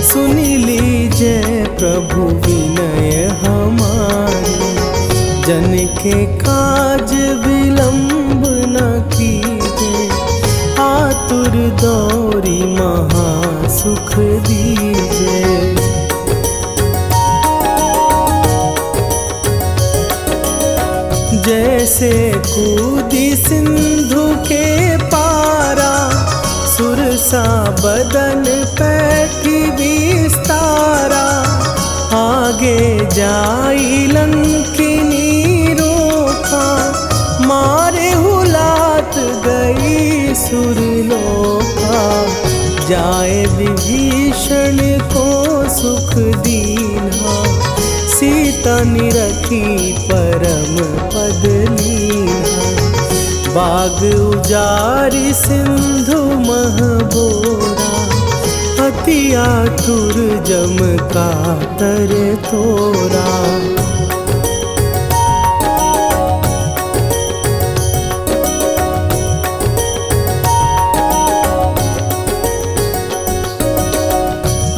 सुनि लीजय प्रभु विनय हमारी। जन के काज विलंब न कीजे, आतुर दौरी महासुख दीजे। जैसे कूदी सिंधु के पारा, सुरसा बदन पैठी विस्तारा। आगे जाई लंकिनी रोका, मारे हुलात गई सुरलोका। जाए विभीषण को सुख दीना, सीता निरखी परम पद लीना। बाग उजारि सिंधु महबोरा, अति आतुर जम कातर तोरा।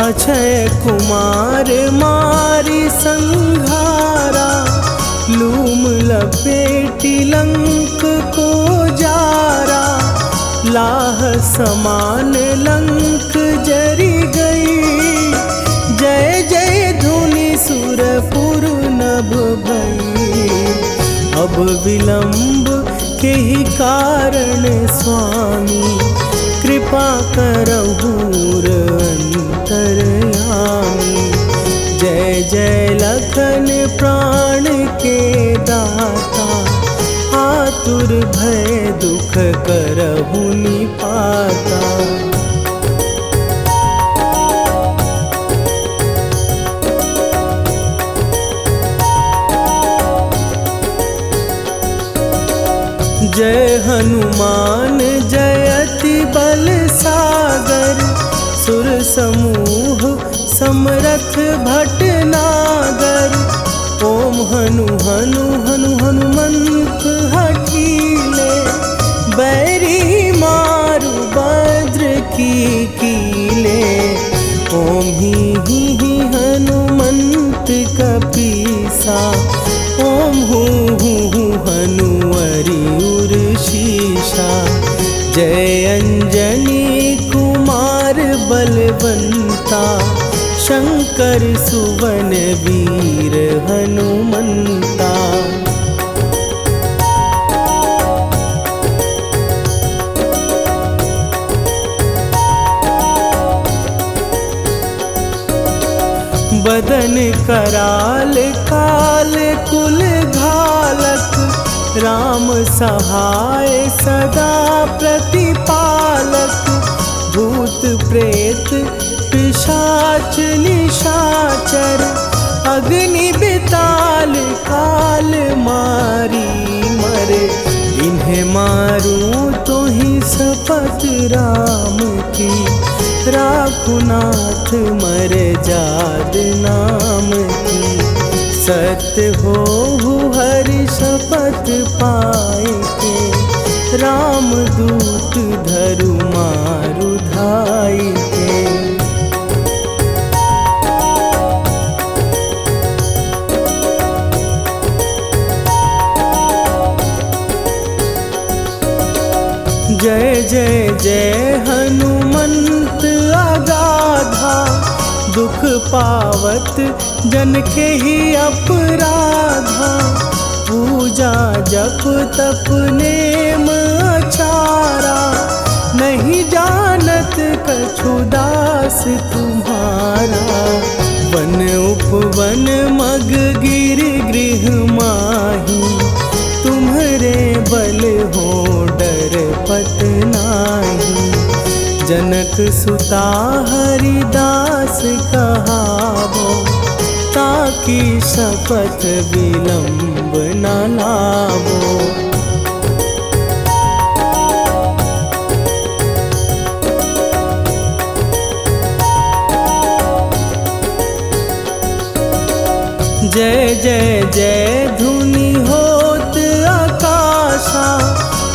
अक्षय कुमार मारी संघारा, लूम लपेटी लंक को जारा। लाह समान लंक जरी गई, जय जय धुनि सुरपुर नभ भई। अब विलंब के ही कारण स्वामी, कृपा करहु अंतरयामी। जय जय लखन प्राण के दाता, आतुर भय दुख करहु निपाता। जय हनुमान जयति बल सागर, सुर समूह समरथ भटनागर। ओम हनु हनु हनु हनुमंत हठीले, बैरी मारु भद्र की कीले। ओम ही हनुमंत कपीसा, ओम हूँ हनुवरि उर शीशा। जय अंजनी कुमार बलवंता, शंकर सुवन वीर हनुमंता। बदन कराल काल कुल घालक, राम सहाय सदा प्रतिपालक। भूत प्रेत पिशाच निशाचर, अग्नि बिताल काल मारी मरे। इन्हें मारूं तो ही शपथ राम की, राखुनाथ मर जाद नाम की। सत्य हो हरि शपथ पाए के, राम दूत धरु मारु धाई के। जय जय जय हनुमंत अगाधा, दुख पावत जन के ही अपराधा। पूजा जप तप नेम अचारा, नहीं जानत कछु दास तुम्हारा। वन उपवन मग गिर गृह माही, तुम्हरे बल हो डर पत नाही। जनक सुता हरिदास कहावो, ताकि शपथ विलंब न लावो। जय जय जय धुनि होत आकाशा,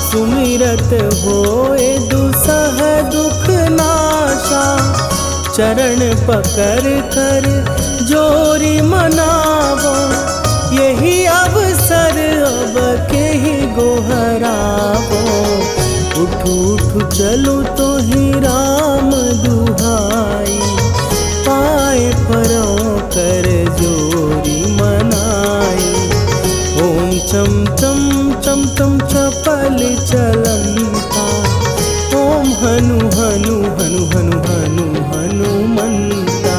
सुमिरत होए दुसह दुख नाशा। चरण पकड़ कर जोरी मनावो, यही अवसर अब के ही गोहरावो। उठ उठ चलो तो ही राम दुहाई, पाए परों कर जोरी मनाई। ओम चम चम चम चम चपल चलंता, ओम हनु हनु हनु हनु हनु हनुमंता।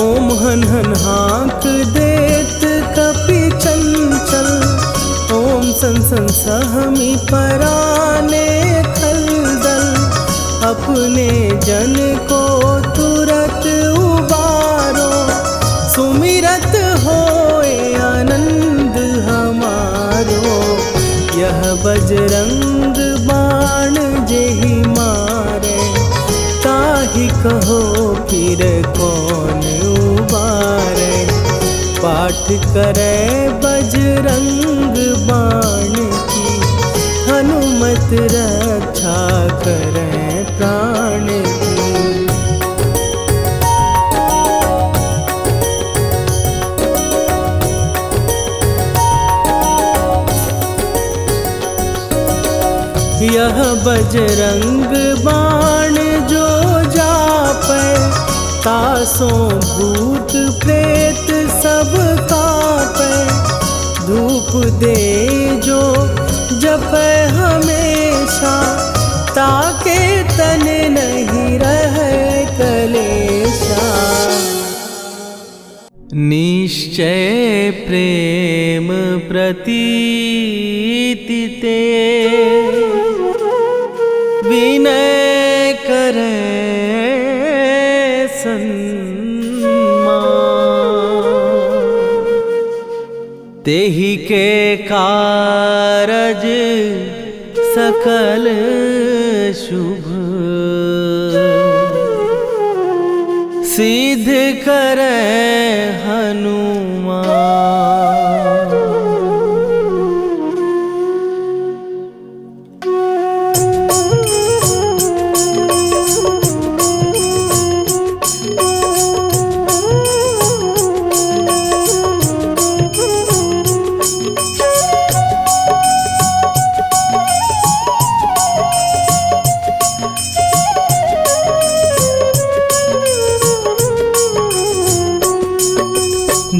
ओम हन हन हाँक देत कपि चंचल, ओम सन सन सहमी पराने खलदल। अपने जन को तुरत उबारो, सुमिरत होए आनंद हमारो। यह बजरंग बाण जेहि मारे, ताहि कहो फिर कौन उबारे। पाठ करे बजरंग बाण की, हनुमत रक्षा करे प्राण की। यह बजरंग बाण जो जापै, तासों भूत प्रेत सब कापै। धूप दे जो जपै हमेशा, ताके तन नहीं रहे कलेशा। निश्चय प्रेम प्रतीति ते, विनय करे सन्मान। तेहि के कारज सकल शुभ, सिद्ध करे हनुमान।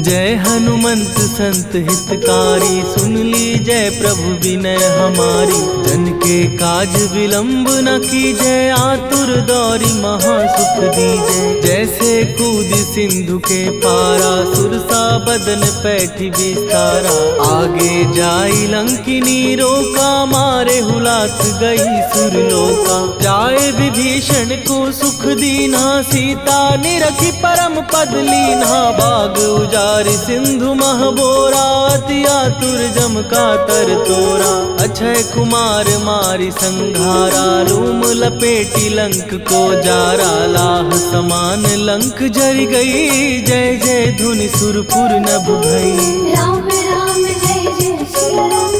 जय हनुमंत संत हितकारी, सुन ली जय प्रभु विनय हमारी। जन के काज विलंब न कीजय, आतुर दौरी महासुख दीजय। जैसे कूद सिंधु के पारा, सुरसा बदन पैठी विस्तारा। आगे जाई लंकिनी रोका, मारे हुलात गई सुरलोका। जाए विभीषण को सुख दीना, सीता निरखी परम पद लीना। बाग उजारि सिंधु महबोरा, अति आतुर जम का तर तोरा। अक्षय कुमार मारि संघारा, रूम लपेटी लंक को जारा। लाह समान लंक जरि गई, जय जय धुनि सुरपुर नभ भई। राम राम जय जय सिया राम,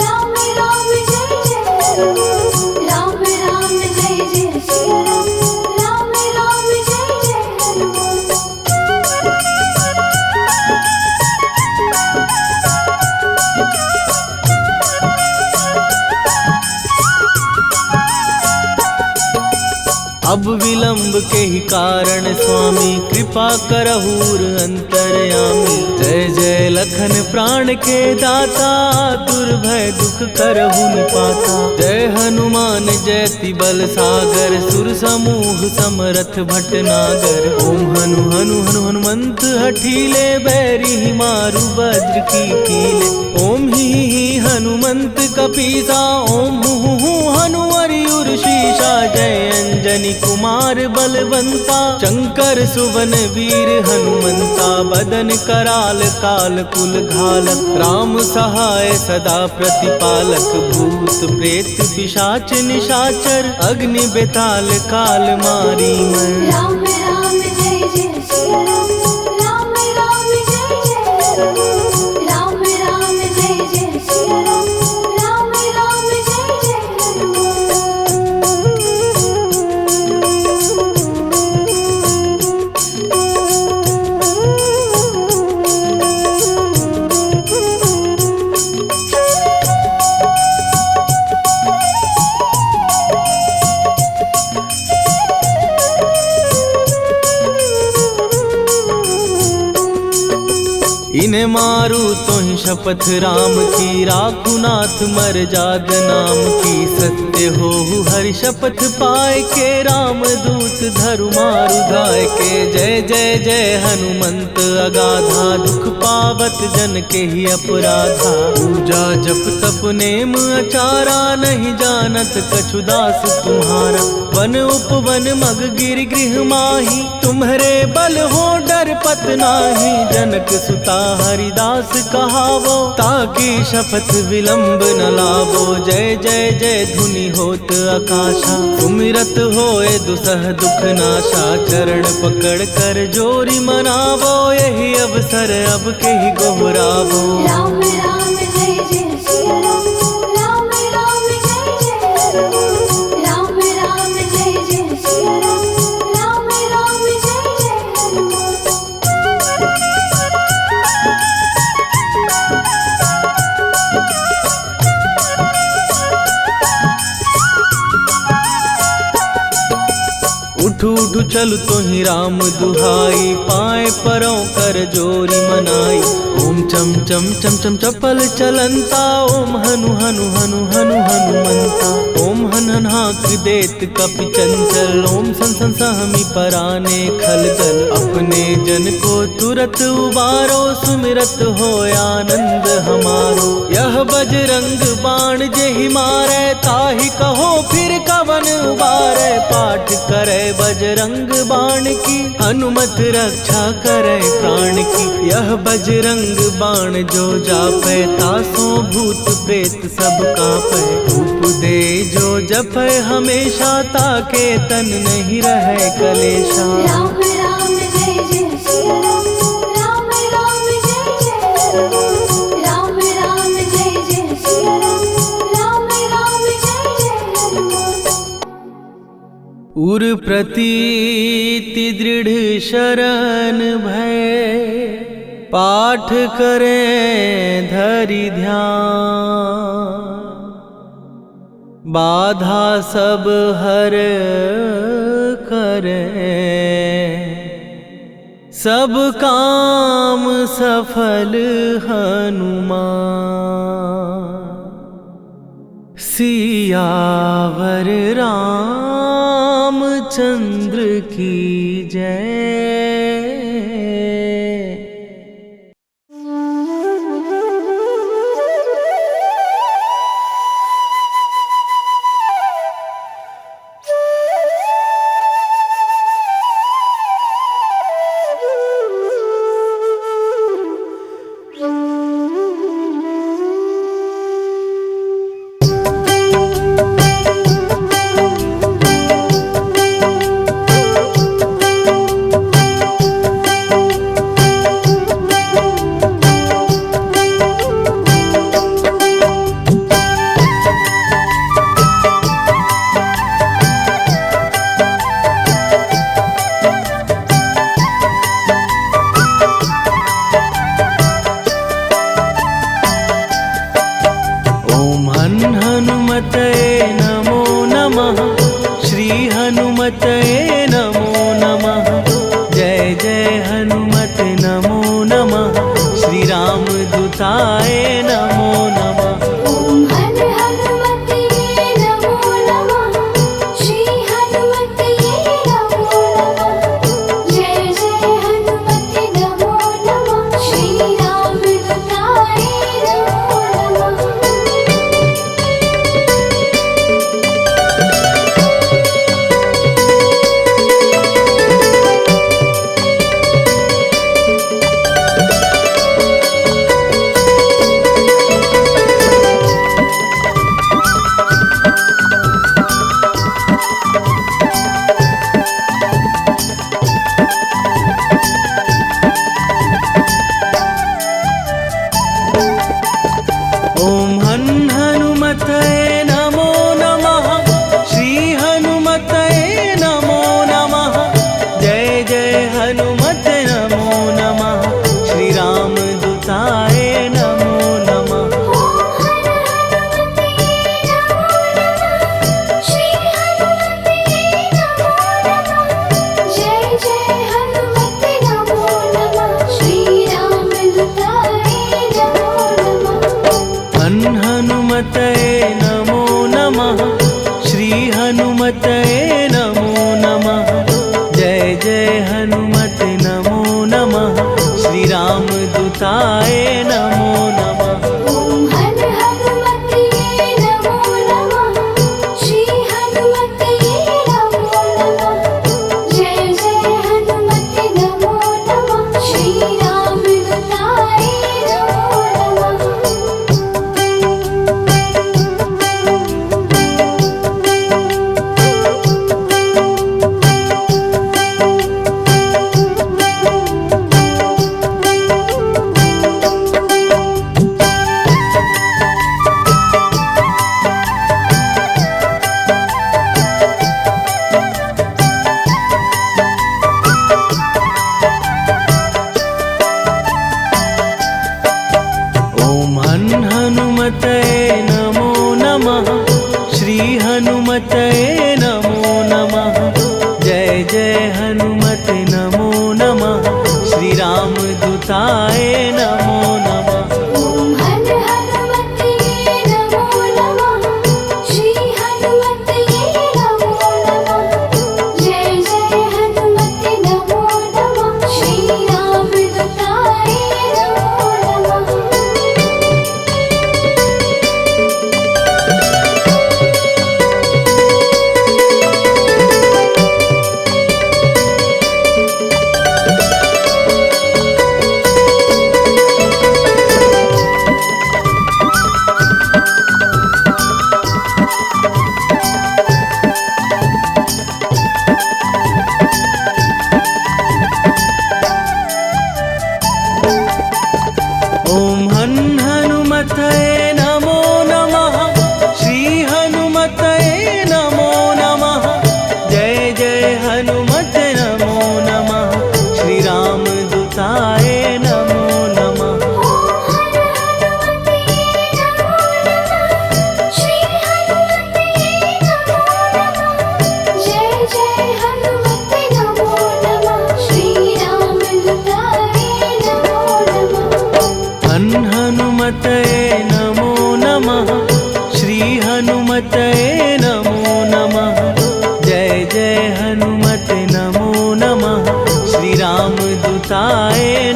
राम राम जय जय हनुमान। राम राम जय जय सिया राम, राम राम जय जय हनुमान। अब विलंब के ही कारण स्वामी, कृपा करहूर अंतरयामी। जय जय लखन प्राण के दाता, दुर्भय दुख करहु निपाता। जय हनुमान जयति बल सागर, सुर समूह समरथ भटनागर। ओम हनु हनु हनु हनुमंत हठीले, बैरी मारु वज्र की कीले। ओम ही हनुमंत कपीसा, ओम हु हनुमरि शीशा। जय अंजनी कुमार बलवंता, शंकर सुवन वीर हनुमंता। बदन कराल काल कुल घालक, राम सहाय सदा प्रतिपालक। भूत प्रेत पिशाच निशाचर, अग्नि बेताल काल मारी मैं। राम राम जय जय सिया राम, राम राम जय जय हनुमान। राम राम जय जय सिया राम, राम राम जय जय हनुमान। इन्हें मारू तो ही शपथ राम की, राखू नाथ मर जाद नाम की। सत्य हो हरि शपथ पाए के, राम दूत धरु मारु धाय के। जय जय जय हनुमंत अगाधा, दुख पावत जन के ही अपराधा। पूजा जप तप नेम अचारा, नहीं जानत कछु दास तुम्हारा। वन उपवन मग गिर गृह माही, तुम्हारे बल हो डर पत नाही। जनक सुता हरिदास कहावो, ताकि शपथ विलंब न लावो। जय जय जय धुनि होत आकाशा, सुमिरत होए दुसह दुख नाशा। चरण पकड़ कर जोरी मनावो, यही अवसर अब के ही गोहरावो। राम राम जय जय सिया राम, राम राम जय जय हनुमान। राम राम जय जय सिया राम, राम राम जय जय हनुमान। उठू उठू चल तो ही राम दुहाई, पाए परों कर जोरी मनाई। ओम चम चम चम चम चपल चलंता, ओम हनु हनु हनु हनु हनुमंता। ओम हन हन हाक देत कपि चंचल, ओम सन सन सहमी पराने खलदल। अपने जन को तुरत उबारो, सुमिरत हो आनंद हमारो। यह बजरंग बाण जेहि मारे, ताहि कहो फिर कवन उबारे। पाठ करे बजरंग बाण की, हनुमत रक्षा करे प्राण की। यह बजरंग बाण जो जापै, तासों भूत प्रेत सब कांपै। धूप दे जो जपै हमेशा, ताके तन नहीं रहे कलेशा। राम राम जय जय सिया राम, राम राम जय जय हनुमान। राम राम जय जय सिया राम, राम राम जय जय हनुमान। उर प्रतीति दृढ़ शरण भय, पाठ करें धरि ध्यान। बाधा सब हर करें, सब काम सफल हनुमान। सियावर रामचंद्र की जय। हनुमतये नमो नमः। श्री हनुमतये नमो नमः। जय जय हनुमत नमो नमः। श्री राम दूताय नमो नमः। ओम हनुमते नमो नमः। श्री हनुमते नमो नमः। जय जय हनुमते नमो नमः। श्री राम दूताय नमो नमः। ओम हनुमतये नमो नमः। श्री हनुमतये नमो नमः। जय जय हनुमत नमो नमः। श्री राम दूताय नमो नमः। श्री हनुमते नमो नमः। जय जय हनुमते नमो नमः। श्री राम दूताय नमो नमः। हनुमतये नमो नमः। श्री हनुमतये नमो नमः। जय जय हनुमत नमो नमः। श्री राम दूताय नमो नमः। ओम हनुमते नमो नमः। श्री हनुमते नमो नमः। जय जय हनुमते नमो नमः। श्री राम दूताय नमो नमः। ओम हनुमतये नमो नमः। श्री हनुमतये नमो नमः। जय जय हनुमत नमो नमः। श्री राम दूताय नमो नमः। ओम हनुमते नमो नमः। श्री हनुमते नमो नमः। जय जय हनुमते नमो नमः। श्री राम दूताय नमो नमः।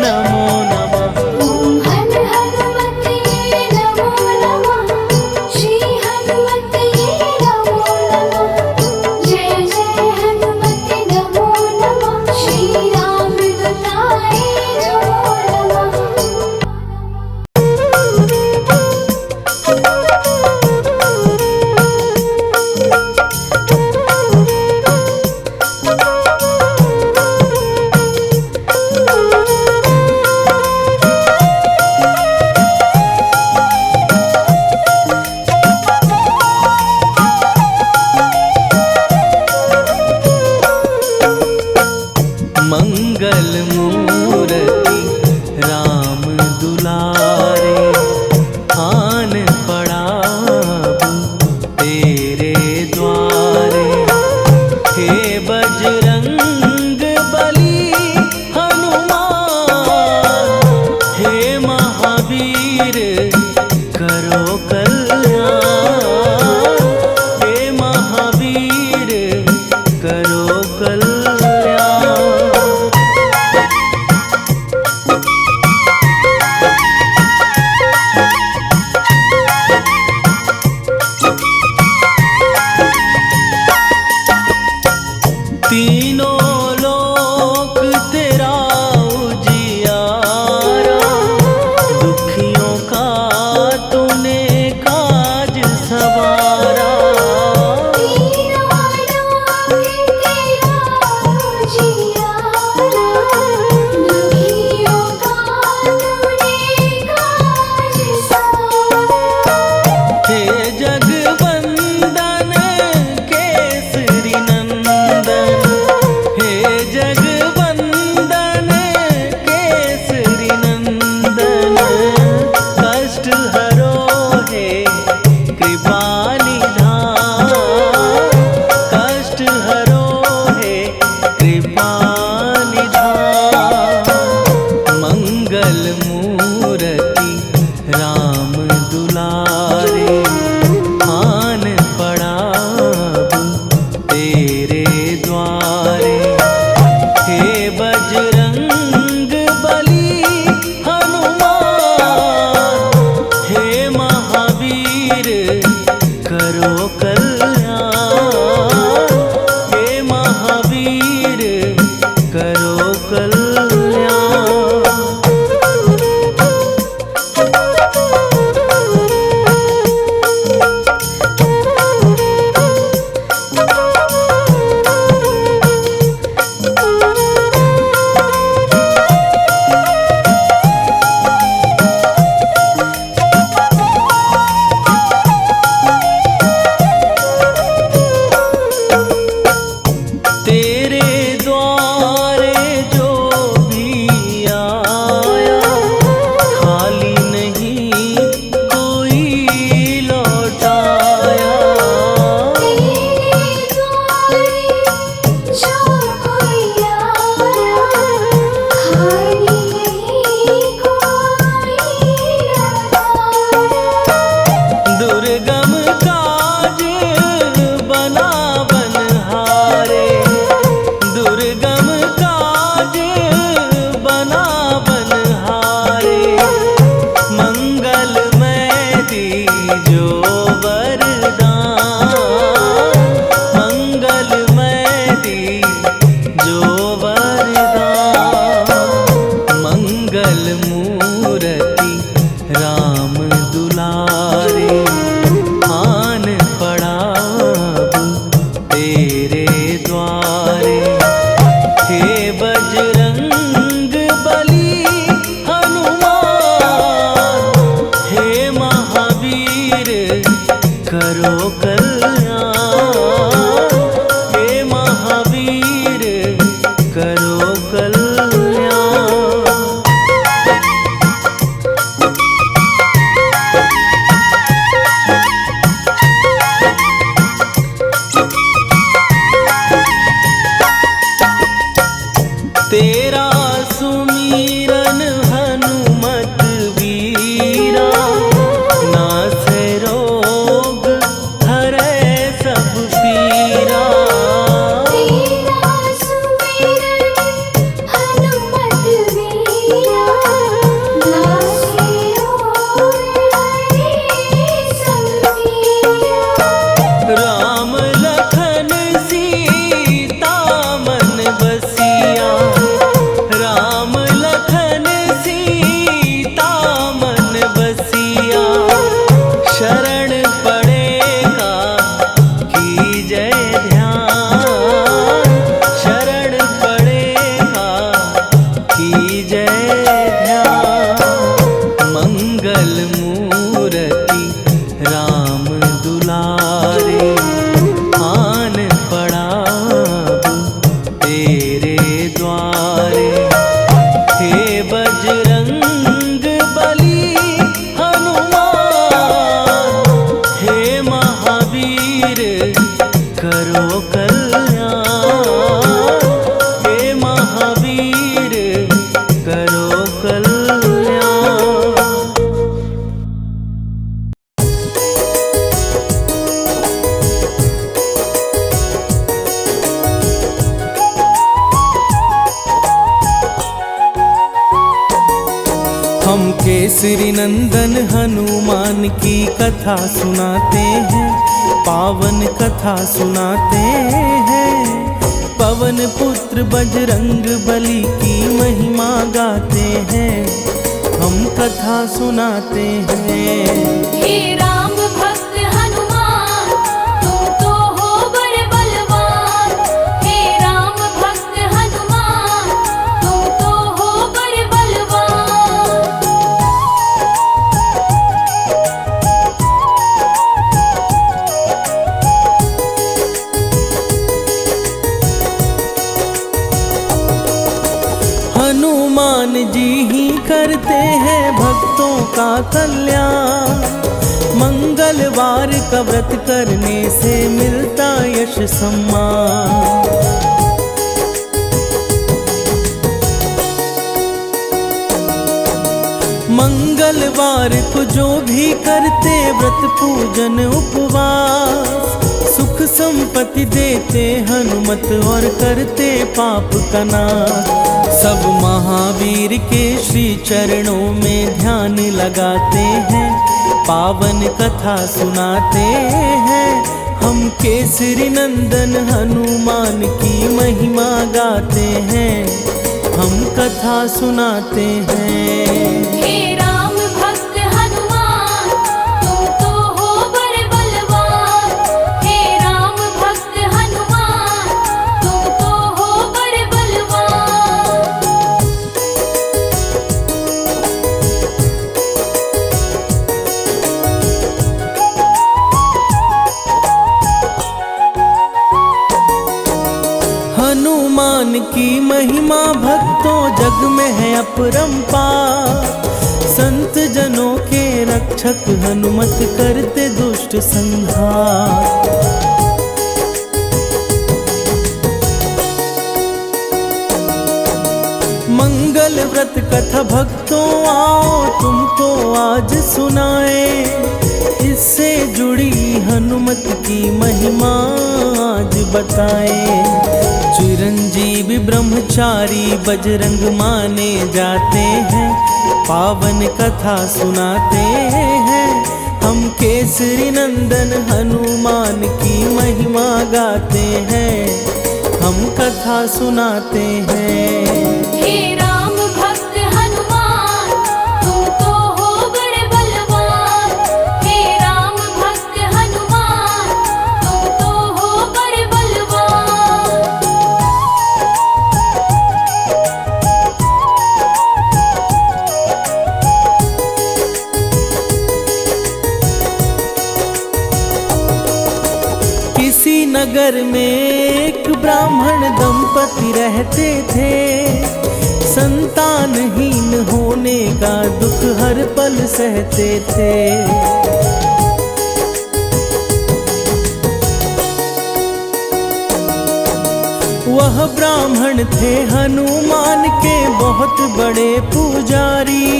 नमो नमः। ॐ हर हनुमते नमो नमः। श्री हनुमते नमो नमः। जय जय हनुमते नमो नमः। श्री राम दूताय नमो नमः। जय ध्यान। मंगल मूर्ति राम दुलारे, आन पड़ा तेरे द्वारे। हे बजरंग बली हनुमान, हे महावीर करो कल्याण। हे महावीर करो कल्याण। हम केसरी नंदन हनुमान की कथा सुनाते हैं, पावन कथा सुनाते हैं। पवन पुत्र बजरंग बली की महिमा गाते हैं, हम कथा सुनाते हैं। हे राम भक्त हनुमान, तुम तो हो बड़े बलवान। हे राम भक्त हनुमान, तुम तो हो बड़े बलवान। हनुमान जी ही करते हैं भक्तों का कल्याण। मंगलवार का व्रत करने से मिलता यश सम्मान। मंगलवार को जो भी करते व्रत पूजन उपवास, सुख संपत्ति देते हनुमत और करते पाप का नाश। सब महावीर के श्री चरणों में ध्यान लगाते हैं, पावन कथा सुनाते हैं। हम केसरी नंदन हनुमान की महिमा गाते हैं, हम कथा सुनाते हैं। हे राम भक्त हनुमान, तुम तो हो बड़े बलवान। हे राम भक्त हनुमान, तुम तो हो बड़े बलवान। हनुमान की महिमा भक्तों जग में है अपरंपार। संत जनों के रक्षक हनुमत करते दुष्ट संहार। मंगल व्रत कथा भक्तों आओ तुमको आज सुनाए। इससे जुड़ी हनुमत की महिमा आज बताए। चिरंजीवी ब्रह्मचारी बजरंग माने जाते हैं, पावन कथा सुनाते हैं। हम केसरी नंदन हनुमान की महिमा गाते हैं, हम कथा सुनाते हैं। हे राम भक्त हनुमान, तुम तो हो बड़े बलवान। हे राम भक्त हनुमान, तुम तो हो बड़े बलवान। किसी नगर में एक ब्राह्मण दंपति रहते थे। संतानहीन होने का दुख हर पल सहते थे। वह ब्राह्मण थे हनुमान के बहुत बड़े पुजारी।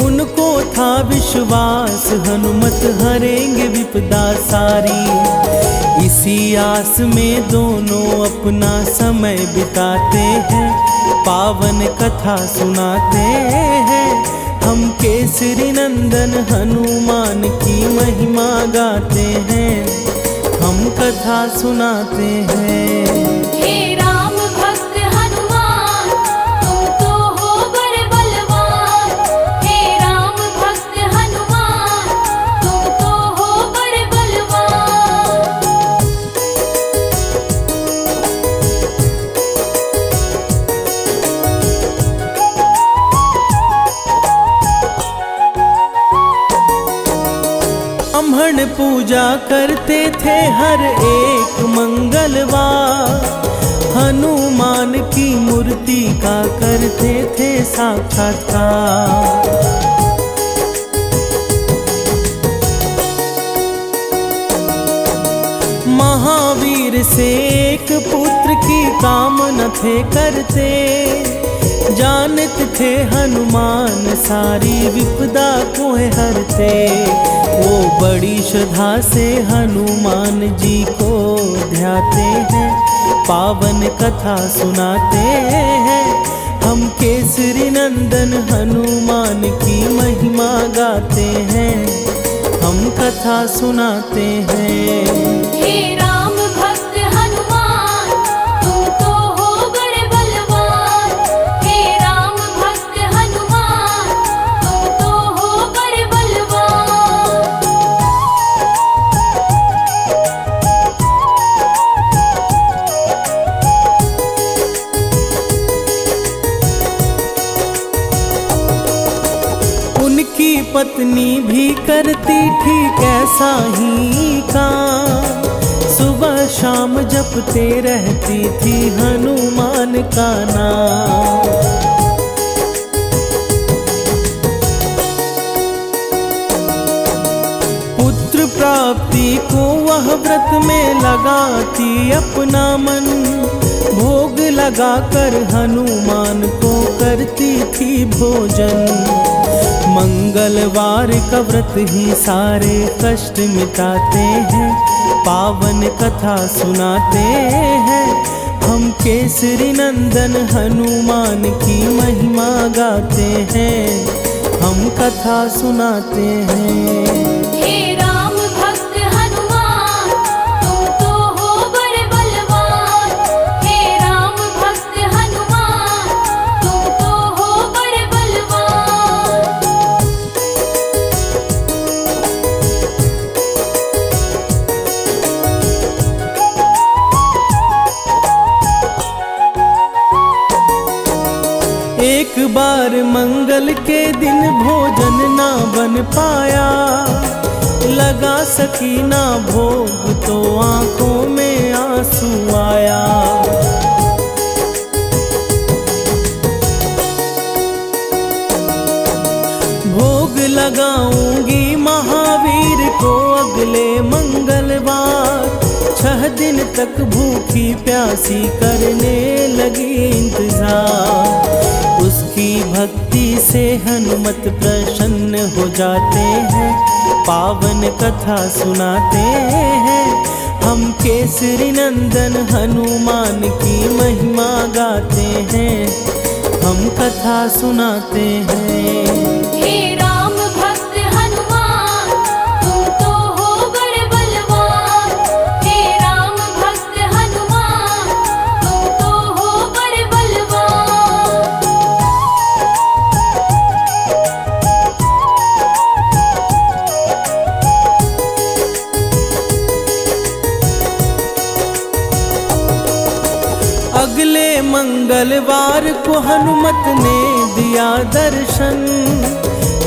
उनको था विश्वास हनुमत हरेंगे विपदा सारी। इसी आस में दोनों अपना समय बिताते हैं, पावन कथा सुनाते हैं। हम केसरी नंदन हनुमान की महिमा गाते हैं, हम कथा सुनाते हैं। हे राम भक्त हनुमान, तुम तो हो बड़े बलवान। हे राम भक्त हनुमान, तुम तो हो बड़े बलवान। लक्ष्मण पूजा करते थे हर एक मंगलवार, हनुमान की मूर्ति का करते थे साक्षात्कार। महावीर से एक पुत्र की कामना थे करते, जानते थे हनुमान सारी विपदा को हरते। वो बड़ी श्रद्धा से हनुमान जी को ध्याते हैं, पावन कथा सुनाते हैं। हम केसरी नंदन हनुमान की महिमा गाते हैं, हम कथा सुनाते हैं। हे राम भक्त हनुमान, तुम तो हो बड़े बलवान। हे राम भक्त हनुमान, तुम तो हो बड़े बलवान। उनकी पत्नी भी करती थी कैसा ही काम, सुबह शाम जपते रहती थी हनुमान का नाम। पुत्र प्राप्ति को वह व्रत में लगाती अपना मन, भोग लगाकर हनुमान को करती थी भोजन। मंगलवार का व्रत ही सारे कष्ट मिटाते हैं, पावन कथा सुनाते हैं। हम केसरी नंदन हनुमान की महिमा गाते हैं, हम कथा सुनाते हैं। हे राम भक्त हनुमान, तुम तो हो बड़े बलवान। हे राम भक्त हनुमान, तुम तो हो बड़े बलवान। एक बार मंगल के दिन भोजन ना बन पाया, लगा सकीना भोग तो आंखों में आंसू आया। भोग लगाऊंगी महावीर को अगले मंगलवार, 6 दिन तक भूखी प्यासी करने लगी इंतजार। उसकी भक्ति से हनुमत प्रसन्न हो जाते हैं, पावन कथा सुनाते हैं। हम केसरी नंदन हनुमान की महिमा गाते हैं, हम कथा सुनाते हैं। हे राम भक्त हनुमान, तुम तो हो बड़े बलवान। हे राम भक्त हनुमान, तुम तो हो बड़े बलवान। अगले मंगलवार को हनुमत ने दिया दर्शन,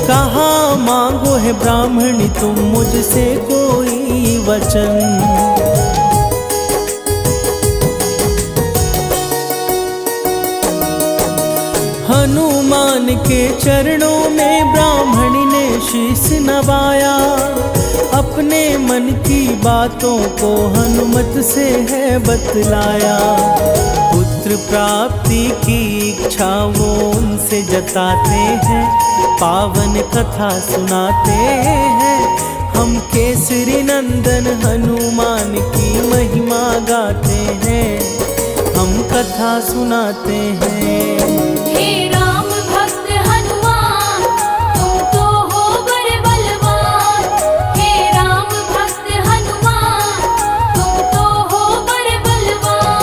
कहा मांगो है ब्राह्मणी तुम मुझसे कोई वचन। हनुमान के चरणों में ब्राह्मणी ने शीश नवाया, अपने मन की बातों को हनुमत से है बतलाया। पुत्र प्राप्ति की इच्छा वो उनसे जताते हैं, पावन कथा सुनाते हैं। हम केसरी नंदन हनुमान की महिमा गाते हैं, हम कथा सुनाते हैं। हे राम भक्त हनुमान, तुम तो हो बड़े बलवान। हे राम भक्त हनुमान, तुम तो हो बड़े बलवान।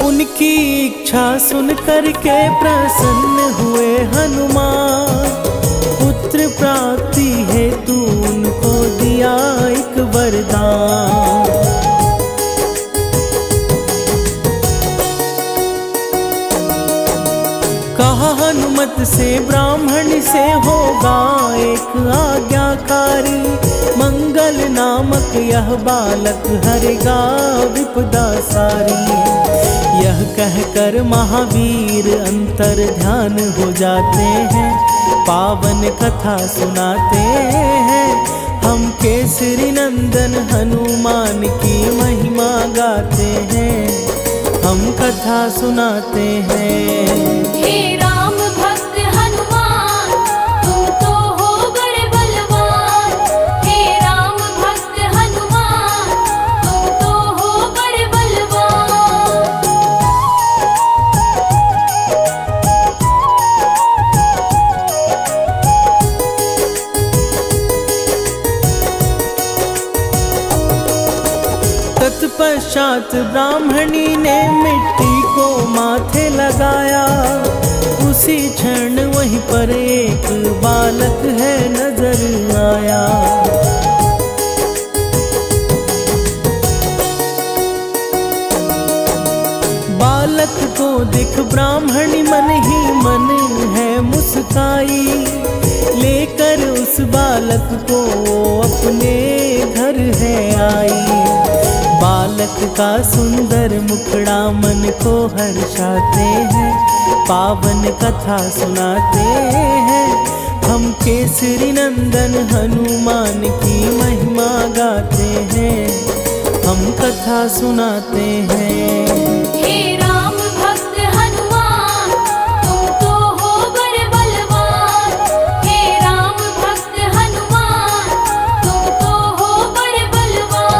उनकी इच्छा सुन करके प्रसन्न हुए हनुमान, पुत्र प्राप्ति हेतु उनको दिया एक वरदान। आज्ञाकारी। मंगल नामक यह बालक हरेगा विपदा सारी। यह कहकर महावीर अंतर ध्यान हो जाते हैं, पावन कथा सुनाते हैं। हम केसरी नंदन हनुमान की महिमा गाते हैं, हम कथा सुनाते हैं। हे राम भक्त हनुमान, तुम तो हो बड़े बलवान। हे राम भक्त हनुमान, तुम तो हो बड़े बलवान। तत्पश्चात ब्राह्मणी ने मिट्टी को माथे लगाया। उसी क्षण वहीं पर एक बालक है नजर आया। बालक को देख ब्राह्मणी मन ही मन है मुस्काई। लेकर उस बालक को वो अपने घर है आई। बालक का सुंदर मुखड़ा मन को हर्षाते हैं, पावन कथा सुनाते हैं। हम केसरी नंदन हनुमान की महिमा गाते हैं, हम कथा सुनाते हैं। हे राम भक्त हनुमान, तुम तो हो बड़े बलवान। हे राम भक्त हनुमान, तुम तो हो बड़े बलवान।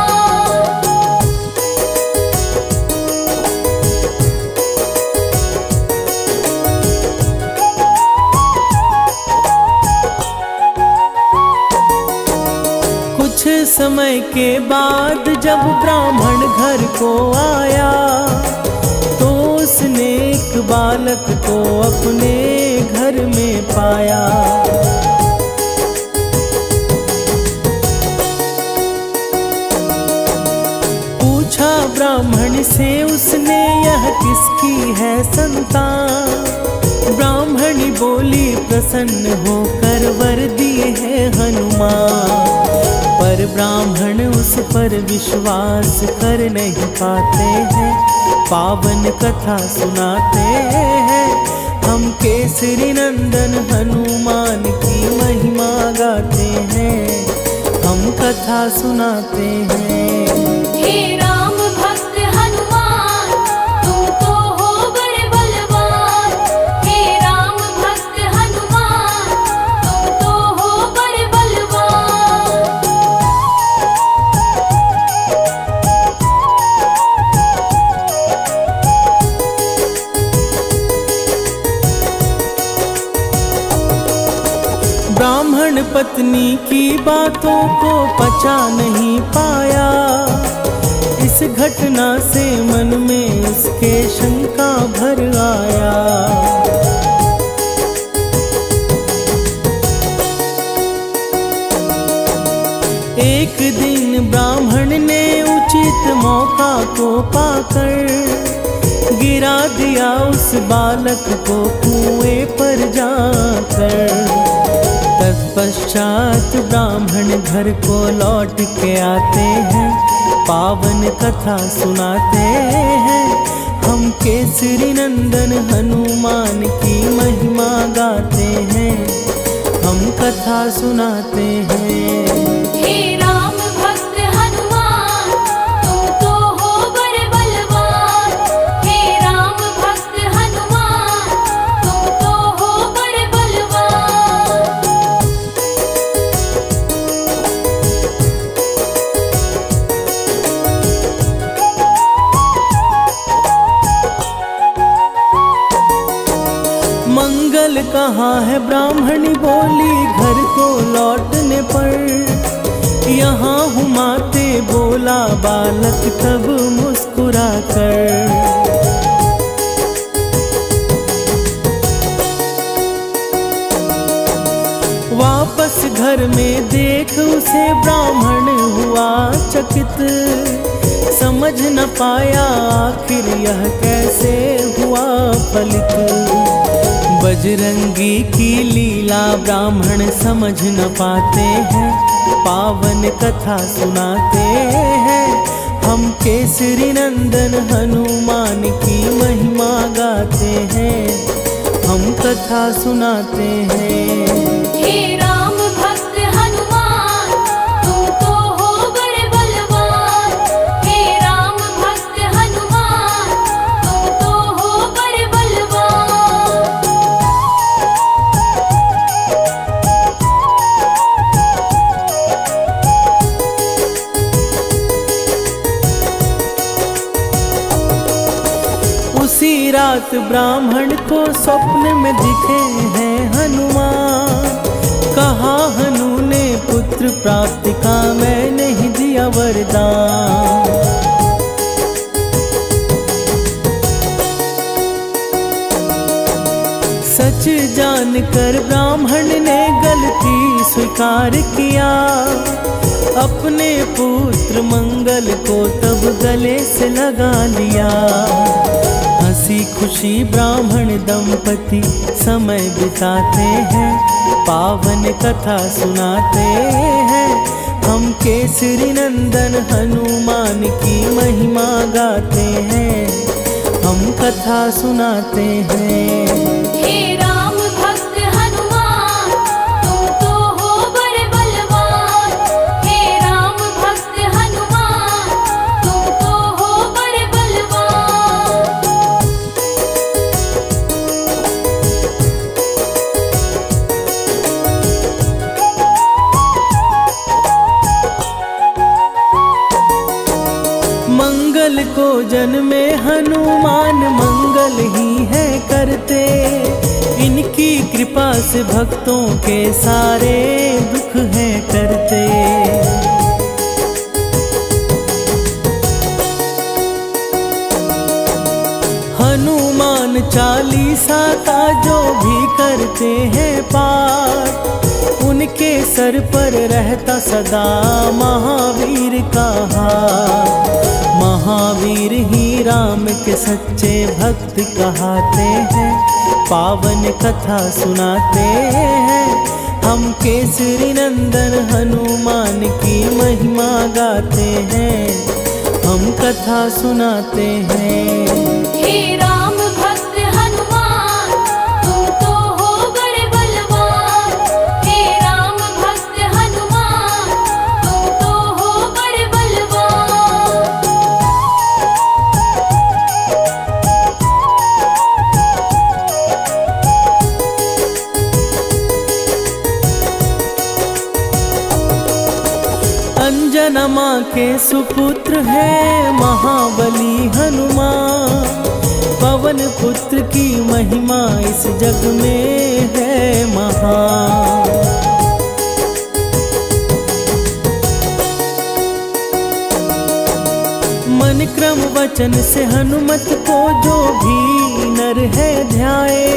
कुछ समय के बाद जब ब्राह्मण घर को आया, तो उसने एक बालक को अपने घर में पाया। पूछा ब्राह्मण से उसने, यह किसकी है संतान? ब्राह्मणी बोली, प्रसन्न होकर वर दिए है हनुमान। पर ब्राह्मण उस पर विश्वास कर नहीं पाते हैं, पावन कथा सुनाते हैं। हम केसरी नंदन हनुमान की महिमा गाते हैं, हम कथा सुनाते हैं। हे राम भक्त हनुमान, तुम तो हो बड़े बलवान। हे राम भक्त हनुमान, तुम तो हो बड़े बलवान। ब्राह्मण पत्नी की बातों को पचा नहीं पाया। इस घटना से मन में उसके शंका भर आया। एक दिन ब्राह्मण ने उचित मौका को पाकर गिरा दिया उस बालक को कुएं पर जाकर। तत्पश्चात ब्राह्मण घर को लौट के आते हैं, पावन कथा सुनाते हैं। हम केसरी नंदन हनुमान की महिमा गाते हैं, हम कथा सुनाते हैं। हे राम भक्त हनुमान, तुम तो हो बड़े बलवान। हे राम भक्त हनुमान, तुम तो हो बड़े बलवान। मंगल कहाँ है? ब्राह्मणी बोली, घर को लौटने पर। यहाँ हुमाते बोला बालक तब मुस्कुरा कर। वापस घर में देख उसे ब्राह्मण हुआ चकित। समझ न पाया आखिर यह कैसे हुआ फलित। बजरंगी की लीला ब्राह्मण समझ न पाते हैं, पावन कथा सुनाते हैं। हम केसरी नंदन हनुमान की महिमा गाते हैं, हम कथा सुनाते हैं। हे राम भक्त हनुमान, तुम तो हो बड़े बलवान। हे राम भक्त हनुमान, तुम तो हो बड़े बलवान। उसी रात ब्राह्मण को स्वप्न में दिखे हैं हनुमान। कहा हनु ने पुत्र प्राप्ति का मैं नहीं दिया वरदान। सच जानकर ब्राह्मण ने गलती स्वीकार किया, अपने पुत्र मंगल को तब गले से लगा लिया। हंसी खुशी ब्राह्मण दंपति समय बिताते हैं, पावन कथा सुनाते हैं। हम केसरी नंदन हनुमान की महिमा गाते हैं, हम कथा सुनाते हैं। हे राम भक्त हनुमान, तुम तो हो बड़े बलवान। हे राम भक्त हनुमान, तुम तो हो बड़े बलवान। मंगल को जन्मे हनुमान मंगल ही है करते, इनकी कृपा से भक्तों के सारे दुख है करते। हनुमान चालीसा का जो भी करते हैं पाठ, उनके सर पर रहता सदा महावीर का हाथ। महावीर ही राम के सच्चे भक्त कहाते हैं, पावन कथा सुनाते हैं। हम केसरी नंदन हनुमान की महिमा गाते हैं, हम कथा सुनाते हैं। हे राम भक्त हनुमान, तुम तो हो बड़े बलवान। हे राम भक्त हनुमान, तुम तो हो बड़े बलवान। अंजना माँ के सुपुत्र है महाबली हनुमान। पवन पुत्र की महिमा इस जग में है महान। मन क्रम वचन से हनुमत को जो भी नर है ध्याए,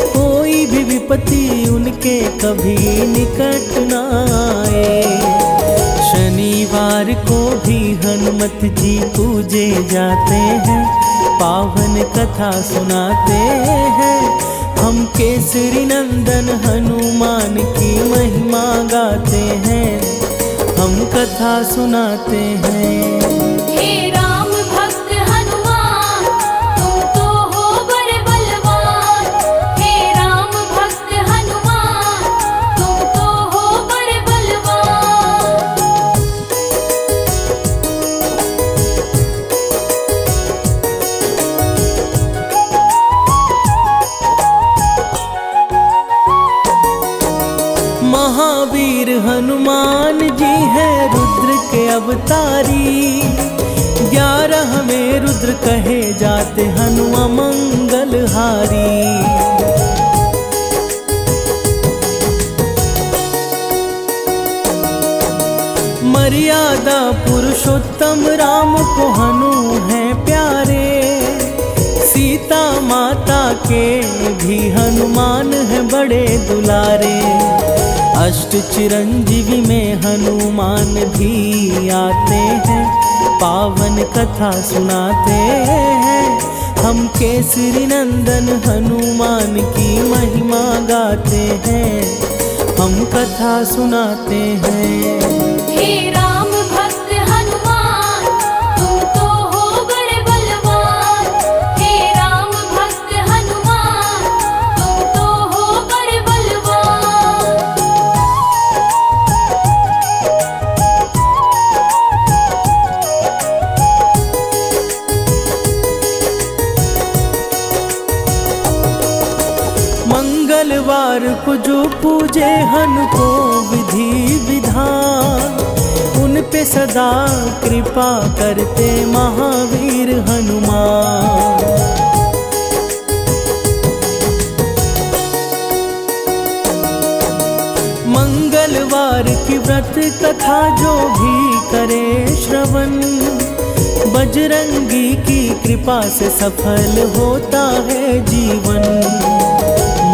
कोई भी विपत्ति उनके कभी निकट न आए। शनिवार को भी हनुमत जी पूजे जाते हैं, पावन कथा सुनाते हैं। हम केसरी नंदन हनुमान की महिमा गाते हैं, हम कथा सुनाते हैं। हे राम भक्त हनुमान, तुम तो हो बड़े बलवान। हे राम भक्त हनुमान, तुम तो हो बड़े बलवान। महावीर हनुमान जी हैं रुद्र के अवतारी। 11 में रुद्र कहे जाते हनुमान मंगलहारी। मर्यादा पुरुषोत्तम राम को हनु हैं प्यारे। सीता माता के भी हनुमान हैं बड़े दुलारे। अष्ट चिरंजीवी में हनुमान भी आते हैं, पावन कथा सुनाते हैं। हम केसरी नंदन हनुमान की महिमा गाते हैं, हम कथा सुनाते हैं। हे राम भक्त हनुमान, तुम तो हो बड़े बलवान। हे राम भक्त हनुमान, तुम तो हो बड़े बलवान। मंगलवार को जो पूजे हनु को विधि विधान, उन पे सदा कृपा करते महावीर हनुमान। मंगलवार की व्रत कथा जो भी करे श्रवण, बजरंगी की कृपा से सफल होता है जीवन।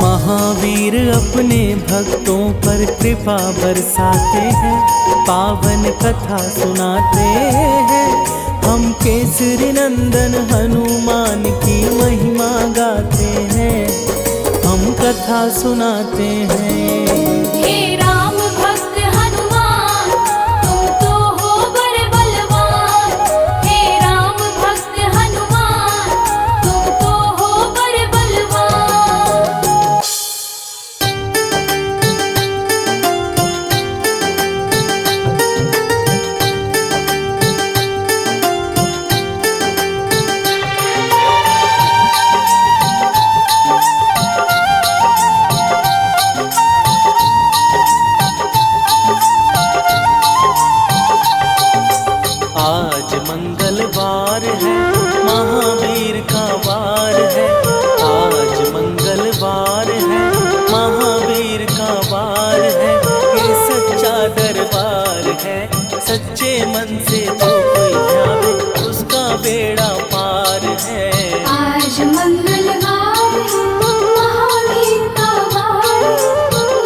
महावीर अपने भक्तों पर कृपा बरसाते हैं, पावन कथा सुनाते हैं। हम केसरी नंदन हनुमान की महिमा गाते हैं, हम कथा सुनाते हैं। हे राम भक्त हनुमान, तुम तो हो बड़े बलवान। हे राम भक्त हनुमान, तुम तो हो बड़े बलवान। आज मंगलवार है, महावीर का वार है। आज मंगलवार है, महावीर का वार है। ये सच्चा दरबार है, सच्चे मन से जो कोई ध्यावे उसका बेड़ा पार है। आज मंगलवार है, महावीर का वार है।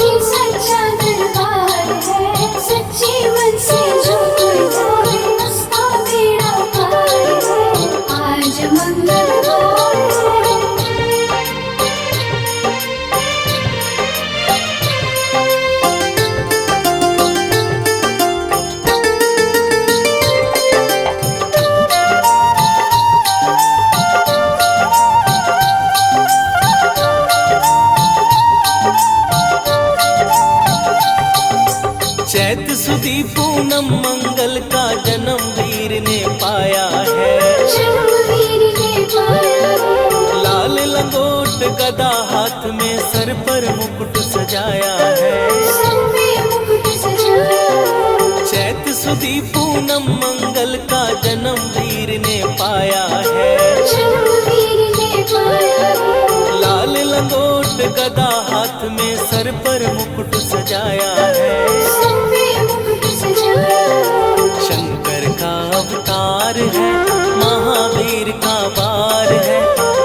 ये सच्चा दरबार है, सच्चे मन से जो कोई जाए उसका बेड़ा पार है। आज मंगलवार है। चैत सुदी पूनम मंगल का जन्म वीर ने पाया है। जन्मवीर ने पाया है। लाल लंगोट गदा हाथ में, सर पर मुकुट सजाया है। सर पे मुकुट सजाया है। चैत सुदी पूनम मंगल का जन्म वीर ने पाया है। जन्मवीर ने पाया है। लाल लंगोट गदा हाथ में, सर पर मुकुट सजाया है। सर पे मुकुट सजाया है। शंकर का अवतार है, महावीर का वार है।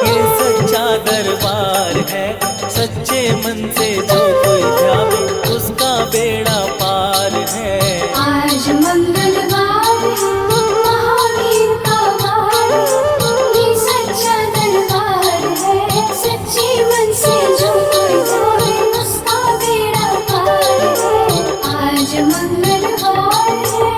ये सच्चा दरबार है, सच्चे मन से जो कोई ध्यावे उसका बेड़ा पार है। आज मंगलवार है, महावीर का वार है। ये सच्चा दरबार है, सच्चे मन से जो कोई जाए उसका बेड़ा पार है। आज मंगलवार है।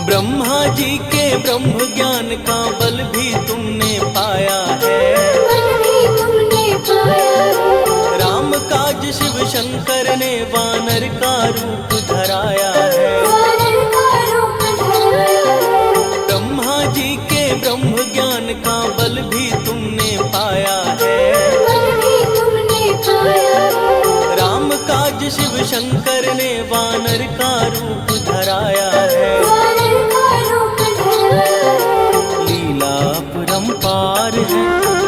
ब्रह्मा जी के ब्रह्म ज्ञान का बल भी तुमने पाया है। बल भी तुमने पाया है। राम काज शिव शंकर ने वानर का रूप धराया है। वानर का रूप धराया है। ब्रह्मा जी के ब्रह्म ज्ञान का बल भी तुमने पाया है। बल भी तुमने पाया है। राम काज शिव शंकर ने वानर का रूप धराया है। वानर का रूप धराया है। लीला अपरंपार है,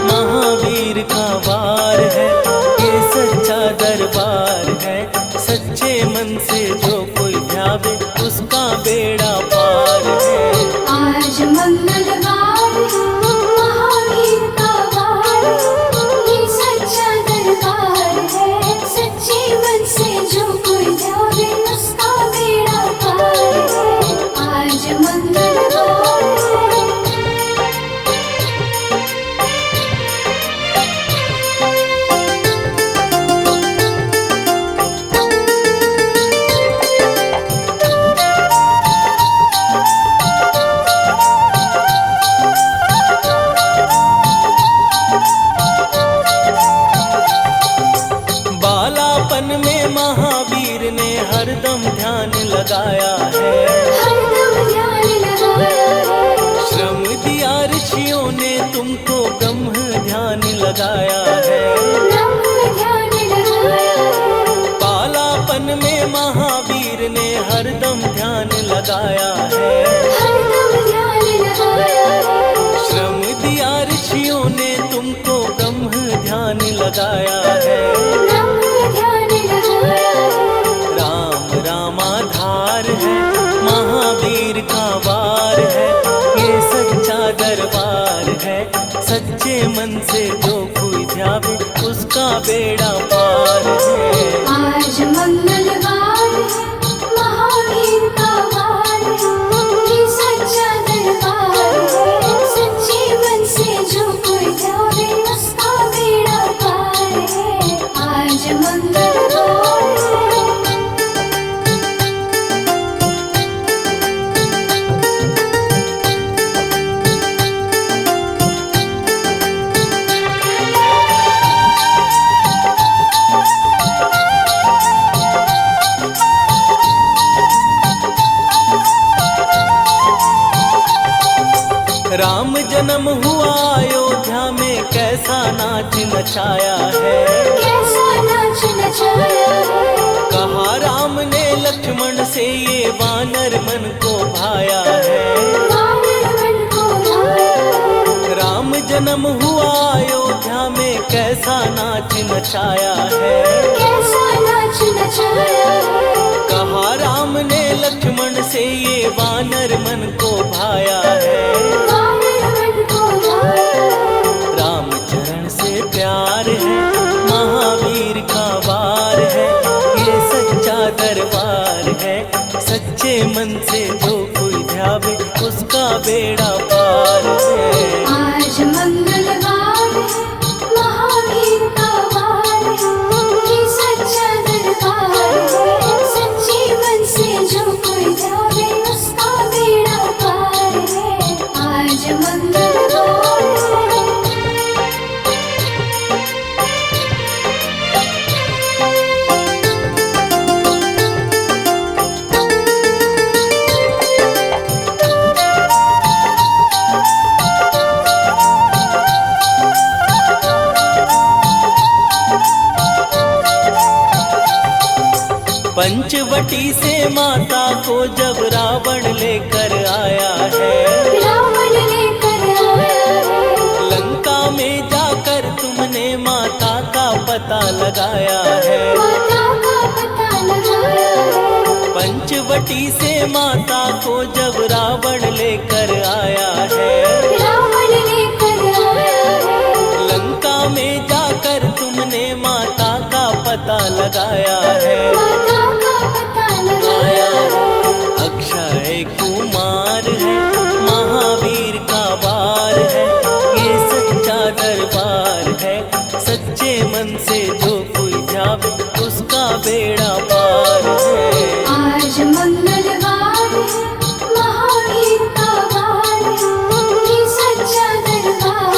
महावीर का वार है। ये सच्चा दरबार है, सच्चे मन से जो कोई ध्यावे उसका लगाया है। हरदम ध्यान लगाया है। श्रम दिया ऋषियों ने तुमको, ब्रह्म ध्यान लगाया है। ब्रह्म ध्यान लगाया है। बालापन में महावीर ने हरदम ध्यान लगाया है। हरदम ध्यान लगाया है। श्रम दिया ऋषियों ने तुमको, ब्रह्म ध्यान लगाया है। ब्रह्म ध्यान लगाया है। राम रामाधार है, महावीर का वार है, ये सच्चा दरबार है। सच्चे मन से जो कोई ध्यावे, उसका बेड़ा पार है। आज मंगलवार है, महावीर का वार है, ये सच्चा दरबार है। सच्चे मन से जो कोई ध्यावे, उसका बेड़ा पार है। आज मंगलवार है। राम जन्म हुआ अयोध्या में, कैसा नाच नचाया है। कैसा नाच नचाया है। कहा राम ने लक्ष्मण से, ये वानर मन को भाया है। वानर मन को भाया है। राम जन्म हुआ अयोध्या में, कैसा नाच नचाया है। कैसा नाच नचाया है। कहा राम ने लक्ष्मण से, ये वानर मन को भाया है। वानर मन को भाया है। राम चरण से प्यार है, महावीर का वार है, ये सच्चा दरबार है। सच्चे मन से जो कोई ध्यावे, उसका बेड़ा पार है। आज मंगलवार है, महावीर का वार है, ये सच्चा दरबार है। सच्चे मन से जो कोई ध्यावे, उसका बेड़ा पार है। आज मंगलवार है। पंचवटी से माता को जब रावण लेकर आया है। रावण लेकर आया है। लंका में जाकर तुमने माता का पता लगाया है। माता का पता लगाया है। पंचवटी से माता को जब रावण लेकर आया है। रावण लेकर आया है। लंका में जाकर तुमने माता का पता लगाया है। माता का पता लगाया है। अक्षय कुमार है, महावीर का वार है, ये सच्चा दरबार है। सच्चे मन से जो कोई ध्यावे, उसका बेड़ा पार है। आज मंगलवार है, महावीर का वार है, ये सच्चा दरबार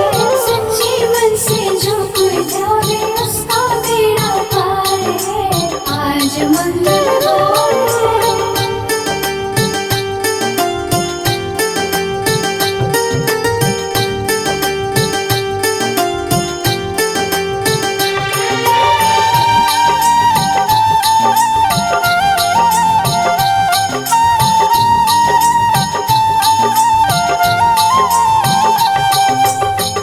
है। सच्चे मन से जो कोई ध्यावे, उसका बेड़ा पार है। आज मंगलवार है।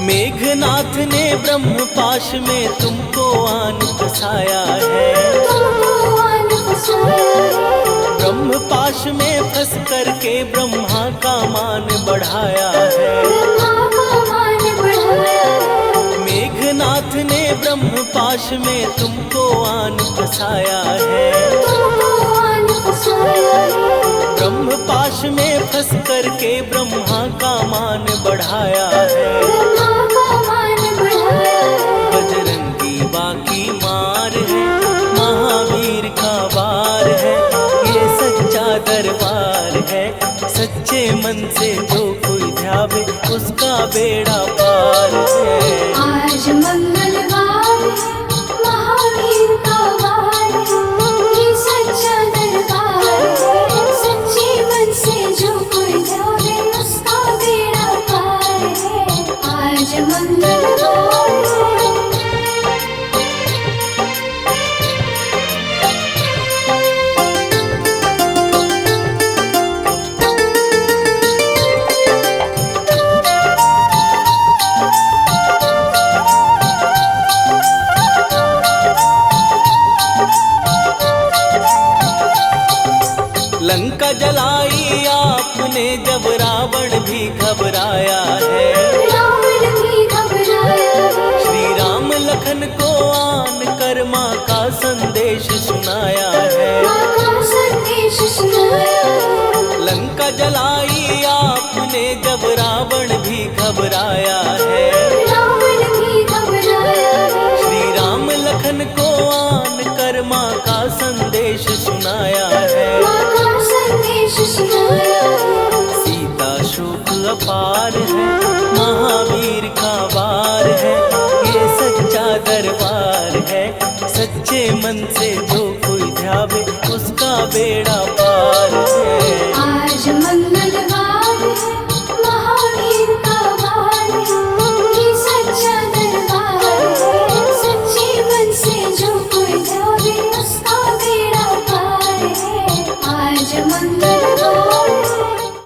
मेघनाथ ने ब्रह्म पाश में तुमको आन फसाया है। तुमको आन फसाया है। ब्रह्म पाश में फंस करके ब्रह्मा का मान बढ़ाया है। ब्रह्मा का मान बढ़ाया है। मेघनाथ ने ब्रह्म पाश में तुमको आन फसाया है। तुमको आन फसाया है। ब्रह्म पाश में फंस करके ब्रह्मा का मान बढ़ाया है। ब्रह्मा का मान बढ़ाया है। बजरंगी बाकी मार है, महावीर का वार है, ये सच्चा दरबार है। सच्चे मन से जो कोई ध्यावे, उसका बेड़ा पार है। आज मंगलवार है, महावीर का वार है, ये सच्चा दरबार लखन को आन कर माँ का संदेश सुनाया है। माँ का संदेश सुनाया है। लंका जलाई आपने जब रावण भी घबराया है। रावण भी घबराया है। श्री राम लखन को आन कर माँ का संदेश सुनाया है। माँ का संदेश सुनाया है। सीता शोक अपार है, महावीर का वार है, ये सच्चा दरबार है। सच्चे मन से जो कोई ध्यावे उसका बेड़ा पार